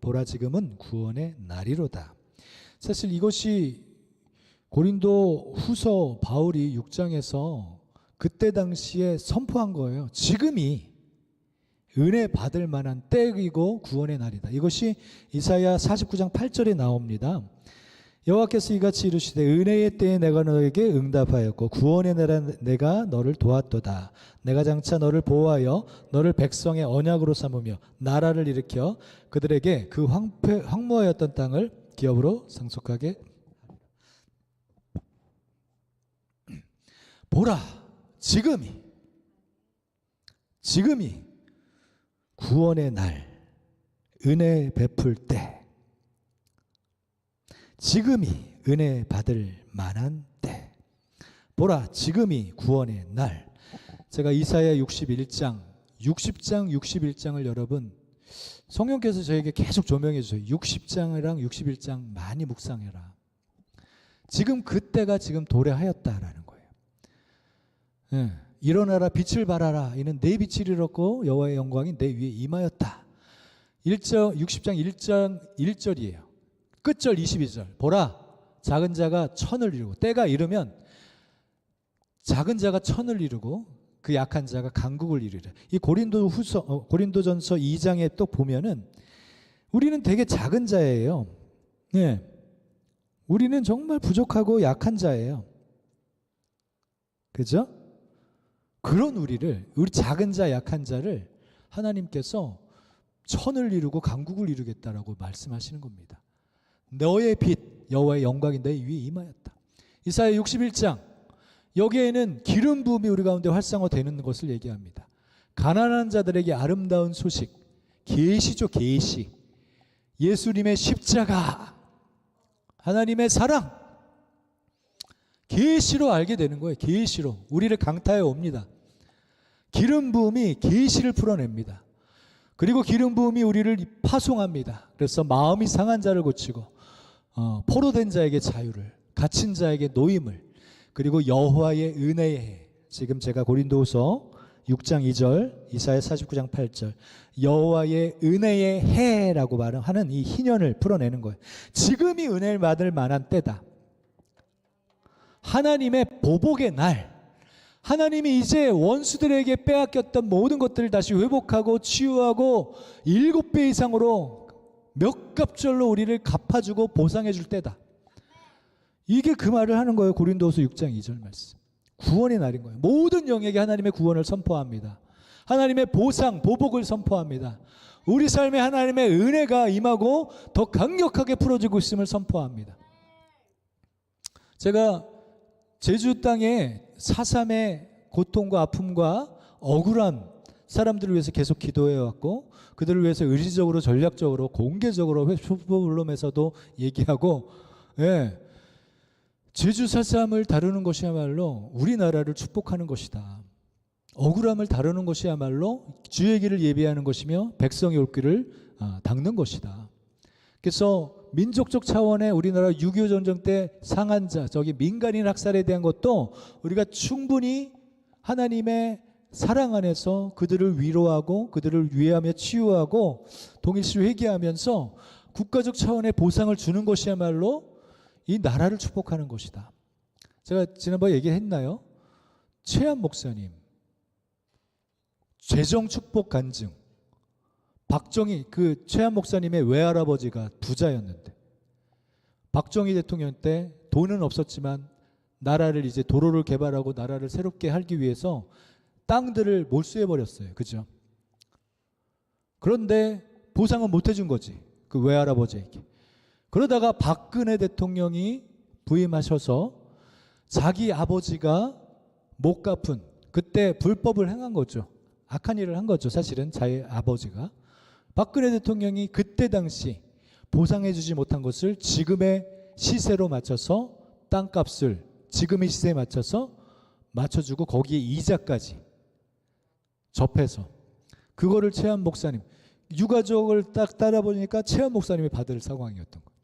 보라 지금은 구원의 날이로다. 사실 이것이 고린도 후서 바울이 6장에서 그때 당시에 선포한 거예요. 지금이 은혜 받을 만한 때이고 구원의 날이다. 이것이 이사야 49장 8절에 나옵니다. 여호와께서 이같이 이르시되 은혜의 때에 내가 너에게 응답하였고 구원의 날에 내가 너를 도왔도다. 내가 장차 너를 보호하여 너를 백성의 언약으로 삼으며 나라를 일으켜 그들에게 그 황무하였던 땅을 기업으로 상속하게 보라 지금이 구원의 날 은혜 베풀 때 지금이 은혜 받을 만한 때 보라 지금이 구원의 날. 제가 이사야 61장 61장을 여러분 성령께서 저에게 계속 조명해 주세요. 60장이랑 61장 많이 묵상해라. 지금 그때가 지금 도래하였다라는 거예요. 예. 일어나라 빛을 발하라 이는 내 빛을 잃었고 여호와의 영광이 내 위에 임하였다. 60장 1절이에요. 끝절 22절 보라 작은 자가 천을 이루고 때가 이르면 작은 자가 천을 이루고 그 약한 자가 강국을 이루리라. 이 고린도전서 2장에 또 보면은 우리는 되게 작은 자예요. 네. 우리는 정말 부족하고 약한 자예요. 그죠? 그런 우리 작은 자 약한 자를 하나님께서 천을 이루고 강국을 이루겠다라고 말씀하시는 겁니다. 너의 빛 여호와의 영광이 내 위에 임하였다. 이사야 61장 여기에는 기름 부음이 우리 가운데 활성화되는 것을 얘기합니다. 가난한 자들에게 아름다운 소식 계시죠. 계시 예수님의 십자가 하나님의 사랑 계시로 알게 되는 거예요. 계시로 우리를 강타해 옵니다. 기름 부음이 계시를 풀어냅니다. 그리고 기름 부음이 우리를 파송합니다. 그래서 마음이 상한 자를 고치고 포로된 자에게 자유를 갇힌 자에게 노임을 그리고 여호와의 은혜의 해 지금 제가 고린도후서 6장 2절 이사야 49장 8절 여호와의 은혜의 해라고 말하는 이 희년을 풀어내는 거예요. 지금이 은혜를 받을 만한 때다. 하나님의 보복의 날 하나님이 이제 원수들에게 빼앗겼던 모든 것들을 다시 회복하고 치유하고 7배 이상으로 몇 갑절로 우리를 갚아주고 보상해줄 때다. 이게 그 말을 하는 거예요. 고린도후서 6장 2절 말씀. 구원의 날인 거예요. 모든 영에게 하나님의 구원을 선포합니다. 하나님의 보상, 보복을 선포합니다. 우리 삶에 하나님의 은혜가 임하고 더 강력하게 풀어지고 있음을 선포합니다. 제가 제주 땅에 4.3의 고통과 아픔과 억울한 사람들을 위해서 계속 기도해왔고 그들을 위해서 의지적으로 전략적으로 공개적으로 슈퍼블럼에서도 얘기하고 제주 4.3을 다루는 것이야말로 우리나라를 축복하는 것이다. 억울함을 다루는 것이야말로 주의 길을 예비하는 것이며 백성의 올 길을 닦는 것이다. 그래서 민족적 차원의 우리나라 6.25 전쟁 때 상한 자, 민간인 학살에 대한 것도 우리가 충분히 하나님의 사랑 안에서 그들을 위로하고 그들을 위하며 치유하고 동일시로 회개하면서 국가적 차원의 보상을 주는 것이야말로 이 나라를 축복하는 것이다. 제가 지난번에 얘기했나요? 최한 목사님 재정 축복 간증. 박정희 그 최한 목사님의 외할아버지가 부자였는데 박정희 대통령 때 돈은 없었지만 나라를 이제 도로를 개발하고 나라를 새롭게 하기 위해서 땅들을 몰수해 버렸어요. 그죠? 그런데 보상은 못 해준 거지. 그 외할아버지에게. 그러다가 박근혜 대통령이 부임하셔서 자기 아버지가 못 갚은 그때 불법을 행한 거죠. 악한 일을 한 거죠. 사실은 자기 아버지가. 박근혜 대통령이 그때 당시 보상해 주지 못한 것을 지금의 시세로 맞춰서 땅값을 지금의 시세에 맞춰주고 거기에 이자까지 접해서 그거를 최한 목사님 유가족을 딱 따라보니까 최한 목사님이 받을 상황이었던 거예요.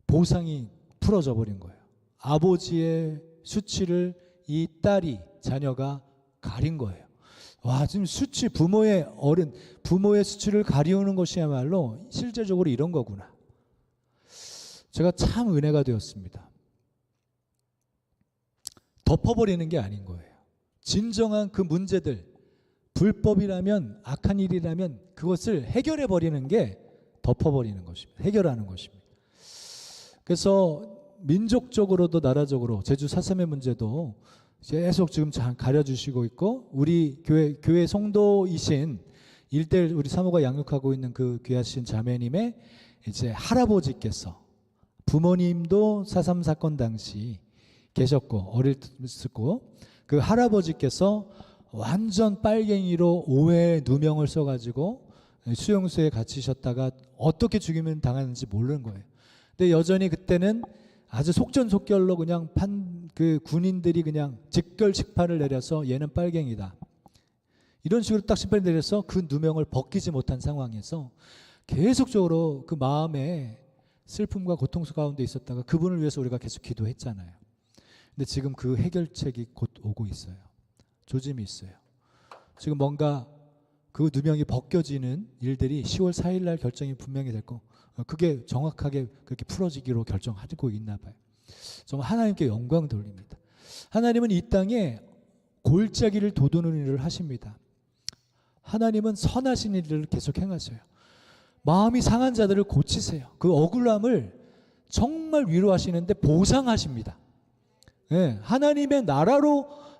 보상이 풀어져 버린 거예요. 아버지의 수치를 이 딸이 자녀가 가린 거예요. 와, 지금 수치 부모의 수치를 가리우는 것이야말로 실제적으로 이런 거구나. 제가 참 은혜가 되었습니다. 덮어버리는 게 아닌 거예요. 진정한 그 문제들, 불법이라면 악한 일이라면 그것을 해결해 버리는 게 덮어버리는 것입니다. 해결하는 것입니다. 그래서 민족적으로도 나라적으로 제주 4.3의 문제도 계속 지금 가려주시고 있고 우리 교회 성도이신 일대일 우리 사모가 양육하고 있는 그 귀하신 자매님의 이제 할아버지께서 부모님도 4.3 사건 당시 계셨고 어렸고 그 할아버지께서 완전 빨갱이로 오해 누명을 써가지고 수용소에 갇히셨다가 어떻게 죽이면 당하는지 모르는 거예요. 근데 여전히 그때는 아주 속전속결로 그냥 그 군인들이 그냥 직결 심판을 내려서 얘는 빨갱이다. 이런 식으로 딱 심판을 내려서 그 누명을 벗기지 못한 상황에서 계속적으로 그 마음에 슬픔과 고통 가운데 있었다가 그분을 위해서 우리가 계속 기도했잖아요. 근데 지금 그 해결책이 곧 오고 있어요. 조짐이 있어요. 지금 뭔가 그 누명이 벗겨지는 일들이 10월 4일 날 결정이 분명히 될 거. 그게 정확하게 그렇게 풀어지기로 결정하고 있나 봐요. 정말 하나님께 영광 돌립니다. 하나님은 이 땅에 골짜기를 돋우는 일을 하십니다. 하나님은 선하신 일을 계속 행하셔요. 마음이 상한 자들을 고치세요. 그 억울함을 정말 위로하시는데 보상하십니다. 네, 하나님의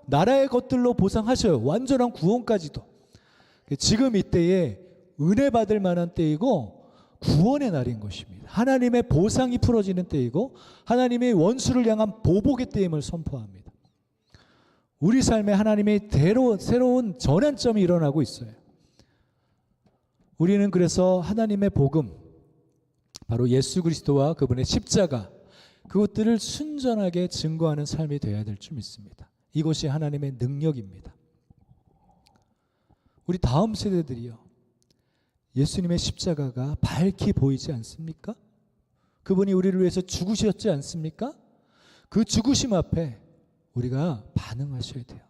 나라의 것들로 보상하셔요. 완전한 구원까지도. 지금 이때에 은혜 받을 만한 때이고 구원의 날인 것입니다. 하나님의 보상이 풀어지는 때이고 하나님의 원수를 향한 보복의 때임을 선포합니다. 우리 삶에 하나님의 새로운 전환점이 일어나고 있어요. 우리는 그래서 하나님의 복음, 바로 예수 그리스도와 그분의 십자가, 그것들을 순전하게 증거하는 삶이 되어야 될 줄 믿습니다. 이것이 하나님의 능력입니다. 우리 다음 세대들이요, 예수님의 십자가가 밝히 보이지 않습니까? 그분이 우리를 위해서 죽으셨지 않습니까? 그 죽으심 앞에 우리가 반응하셔야 돼요.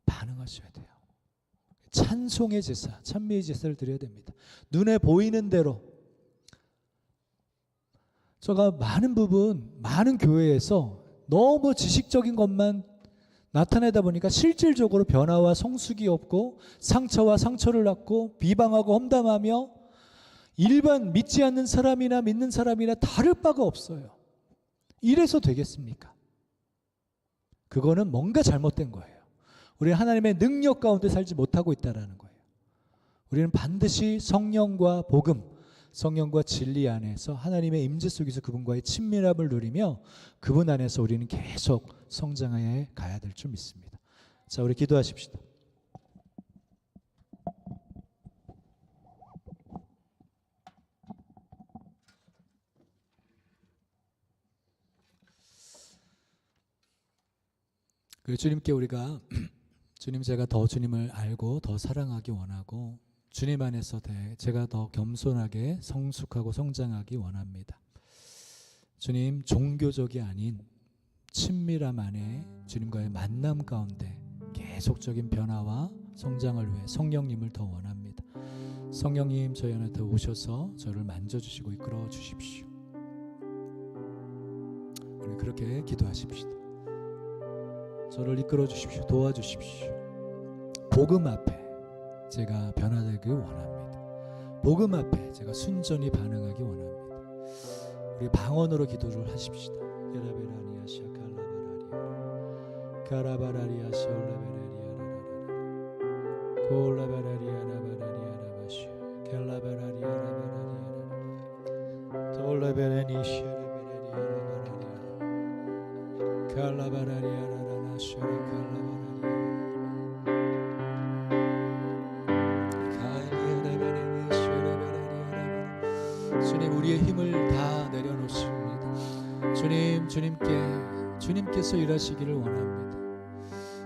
반응하셔야 돼요. 찬송의 제사, 찬미의 제사를 드려야 됩니다. 눈에 보이는 대로. 제가 많은 교회에서 너무 지식적인 것만 나타내다 보니까 실질적으로 변화와 성숙이 없고 상처와 상처를 낳고 비방하고 험담하며 일반 믿지 않는 사람이나 믿는 사람이나 다를 바가 없어요. 이래서 되겠습니까? 그거는 뭔가 잘못된 거예요. 우리는 하나님의 능력 가운데 살지 못하고 있다는 거예요. 우리는 반드시 성령과 복음, 성령과 진리 안에서 하나님의 임재 속에서 그분과의 친밀함을 누리며 그분 안에서 우리는 계속 성장해 가야 될 줄 믿습니다. 자, 우리 기도하십시다. 그 주님께 우리가 주님, 제가 더 주님을 알고 더 사랑하기 원하고 주님 안에서 제가 더 겸손하게 성숙하고 성장하기 원합니다. 주님, 종교적이 아닌 친밀함 안에 주님과의 만남 가운데 계속적인 변화와 성장을 위해 성령님을 더 원합니다. 성령님 저희 안에 더 오셔서 저를 만져주시고 이끌어 주십시오. 우리 그렇게 기도하십시다. 저를 이끌어 주십시오. 도와주십시오. 복음 앞에 제가 변화되기 원합니다. 복음 앞에 제가 순전히 반응하기 원합니다. 우리 방언으로 기도를 하십시다. 게라베라니아시아 카라바라리아 시올레베레리아라라라 콜라베라리아라바라리아라바시 켈라베라리아라바라리아라 돌레베레니시레베레리아라바라리아라 칼라바라리아라라나시오레 칼라바라리아라 주님 우리의 힘을 다 내려놓습니다. 주님께서 일하시기를 원합니다.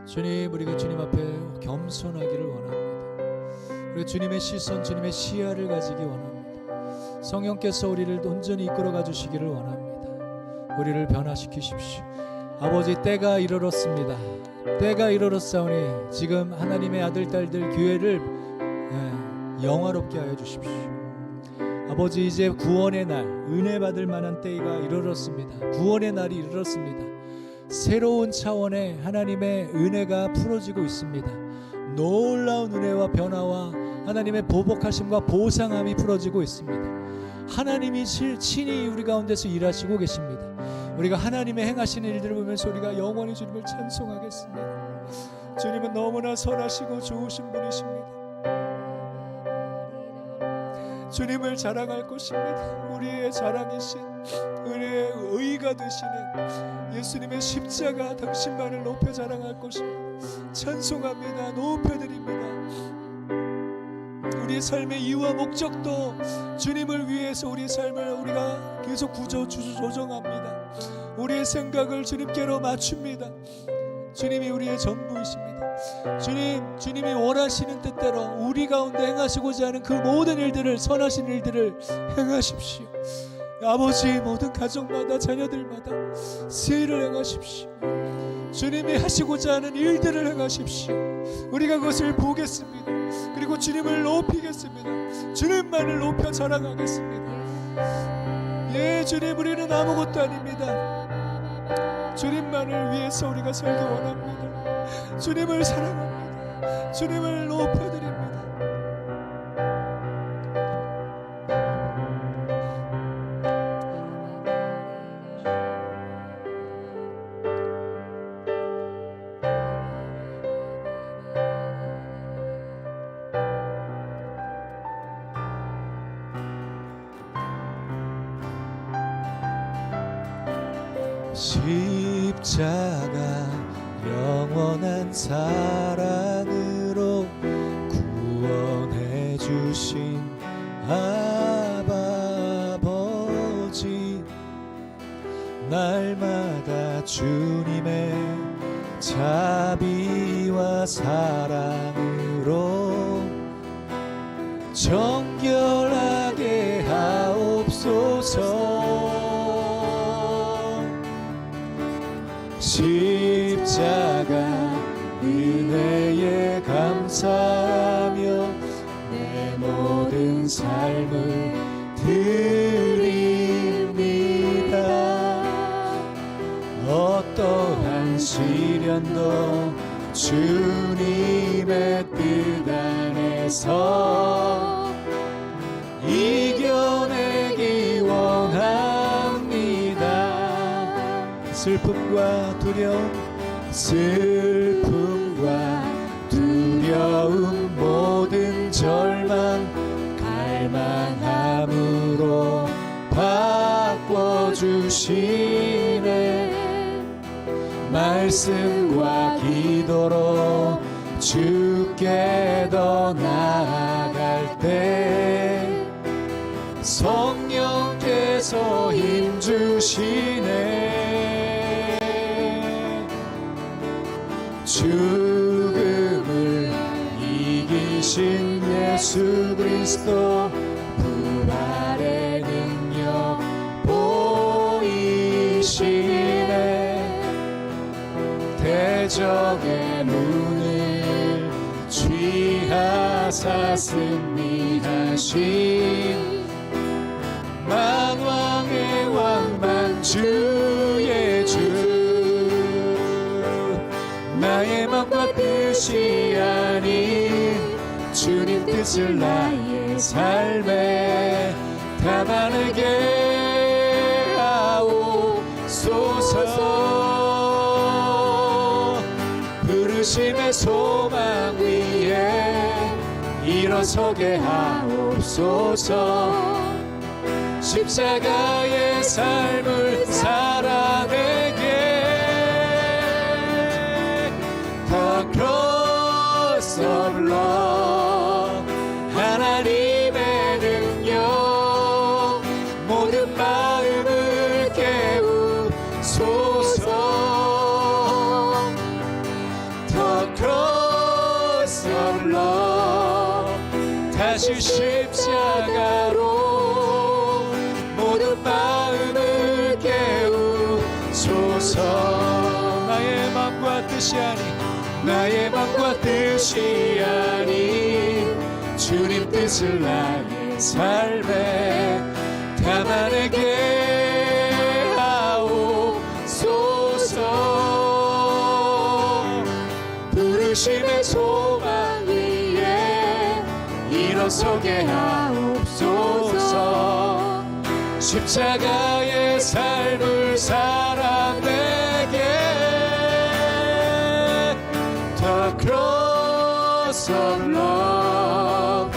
주님 우리가 주님 앞에 겸손하기를 원합니다. 우리가 주님의 시선 주님의 시야를 가지기 원합니다. 성령께서 우리를 온전히 이끌어가 주시기를 원합니다. 우리를 변화시키십시오. 아버지 때가 이르렀습니다. 때가 이르렀사오니 지금 하나님의 아들 딸들 교회를 영화롭게 하여 주십시오. 아버지 이제 구원의 날 은혜 받을 만한 때가 이르렀습니다. 구원의 날이 이르렀습니다. 새로운 차원의 하나님의 은혜가 풀어지고 있습니다. 놀라운 은혜와 변화와 하나님의 보복하심과 보상함이 풀어지고 있습니다. 하나님이 친히 우리 가운데서 일하시고 계십니다. 우리가 하나님의 행하시는 일들을 보면서 우리가 영원히 주님을 찬송하겠습니다. 주님은 너무나 선하시고 좋으신 분이십니다. 주님을 자랑할 것입니다. 우리의 자랑이신 우리의 의가 되시는 예수님의 십자가 당신만을 높여 자랑할 것입니다. 찬송합니다. 높여드립니다. 우리의 삶의 이유와 목적도 주님을 위해서 우리의 삶을 우리가 계속 조정합니다. 우리의 생각을 주님께로 맞춥니다. 주님이 우리의 전부이십니다. 주님이 원하시는 뜻대로 우리 가운데 행하시고자 하는 그 모든 일들을 선하신 일들을 행하십시오. 아버지 모든 가정마다 자녀들마다 세일을 행하십시오. 주님이 하시고자 하는 일들을 행하십시오. 우리가 그것을 보겠습니다. 그리고 주님을 높이겠습니다. 주님만을 높여 자랑하겠습니다. 예 주님 우리는 아무것도 아닙니다. 주님만을 위해서 우리가 살기 원합니다. 주님을 사랑합니다. 주님을 높여드립니다. 십자가 영원한 사랑으로 구원해 주신 아버지 날마다 주님의 자비와 사랑으로 정결하게 하옵소서. 십자가 은혜에 감사하며 내 모든 삶을 드립니다. 어떠한 시련도 주님의 뜻 안에서 이겨내기 원합니다. 슬픔과 두려움 모든 절망 갈망함으로 바꿔주시네. 말씀과 기도로 주께 더 나아갈 때 성령께서 힘주시네. 죽음을 이기신 예수 그리스도 부활의 능력 보이시네. 하사 승리하신 만왕의 왕 만주의 주 나의 맘과 뜻이 아닌 주님 뜻을 나의 삶에 담아내게 하옵소서. 부르심의 소망 위에 일어서게 하옵소서. 십자가의 삶을 살아내게 The cross of love 하나님의 능력 모든 마음을 깨우소서. The cross of love 다시 십자가로 모든 마음을 깨우소서. 나의 맘과 뜻이 아닌 나의 맘과 뜻이 아닌 주님 뜻을 나의 삶에 담아내게 하옵소서. 부르심의 소망 위에 일어서게 하옵소서. 십자가의 삶을 살아내게 The cross of love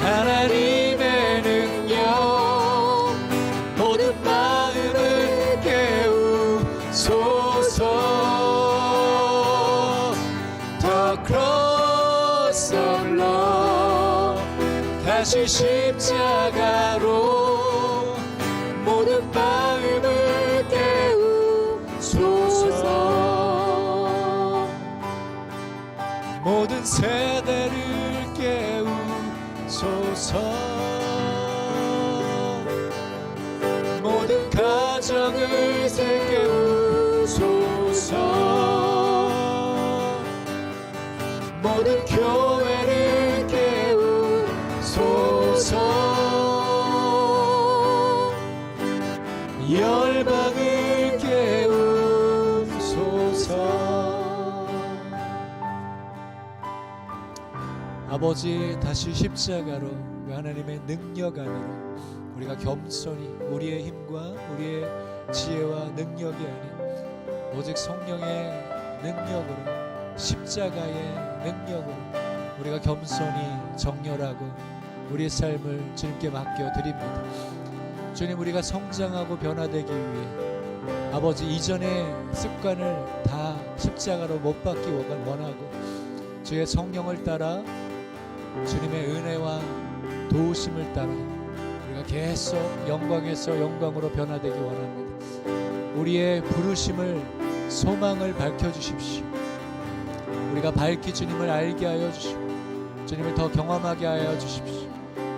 하나님의 능력 모든 마음을 깨우소서. The cross of love 다시 십자가로 모든 마음을 깨우소서. 모든 세대를 깨우소서. 모든 가정을 깨우소서. 모든 교회를 깨우소서. 열방을 깨우소서. 아버지 다시 십자가로 하나님의 능력 안으로 우리가 겸손히 우리의 힘과 우리의 지혜와 능력이 아닌 오직 성령의 능력으로 십자가의 능력으로 우리가 겸손히 정결하고 우리의 삶을 주님께 맡겨드립니다. 주님 우리가 성장하고 변화되기 위해 아버지 이전의 습관을 다 십자가로 못 박기 원하고 주의 성령을 따라 주님의 은혜와 도우심을 따라 우리가 계속 영광에서 영광으로 변화되기 원합니다. 우리의 부르심을 소망을 밝혀주십시오. 우리가 밝히 주님을 알게 하여 주시고 주님을 더 경험하게 하여 주십시오.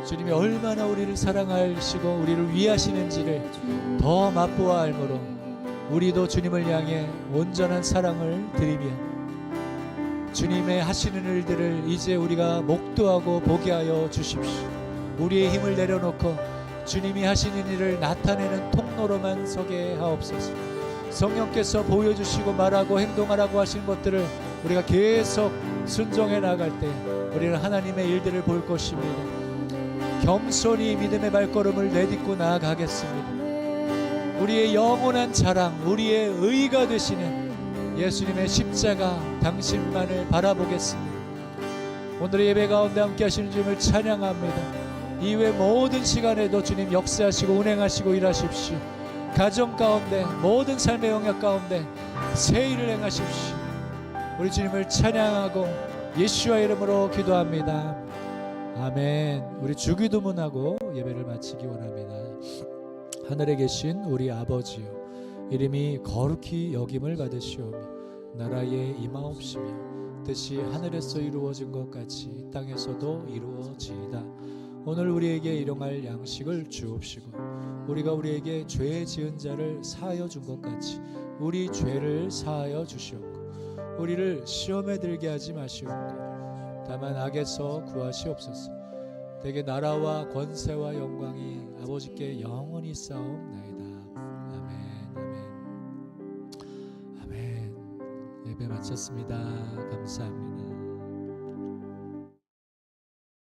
주님이 얼마나 우리를 사랑하시고 우리를 위하시는지를 더 맛보아 알므로 우리도 주님을 향해 온전한 사랑을 드리며 주님의 하시는 일들을 이제 우리가 목도하고 보게 하여 주십시오. 우리의 힘을 내려놓고 주님이 하시는 일을 나타내는 통로로만 서게 하옵소서. 성령께서 보여주시고 말하고 행동하라고 하신 것들을 우리가 계속 순종해 나갈 때 우리는 하나님의 일들을 볼 것입니다. 겸손히 믿음의 발걸음을 내딛고 나아가겠습니다. 우리의 영원한 자랑, 우리의 의가 되시는 예수님의 십자가 당신만을 바라보겠습니다. 오늘의 예배 가운데 함께 하시는 주님을 찬양합니다. 이외 모든 시간에도 주님 역사하시고 운행하시고 일하십시오. 가정 가운데 모든 삶의 영역 가운데 새 일을 행하십시오. 우리 주님을 찬양하고 예수와 이름으로 기도합니다. 아멘. 우리 주기도문하고 예배를 마치기 원합니다. 하늘에 계신 우리 아버지요, 이름이 거룩히 여김을 받으시오며 나라에 임하옵시며 뜻이 하늘에서 이루어진 것 같이 땅에서도 이루어지이다. 오늘 우리에게 일용할 양식을 주옵시고 우리가 우리에게 죄 지은 자를 사하여 준 것 같이 우리 죄를 사하여 주시옵고 우리를 시험에 들게 하지 마시옵고 다만 악에서 구하시옵소서. 대개 나라와 권세와 영광이 아버지께 영원히 싸움나이다. 아멘. 아멘. 아멘. 예배 마쳤습니다. 감사합니다.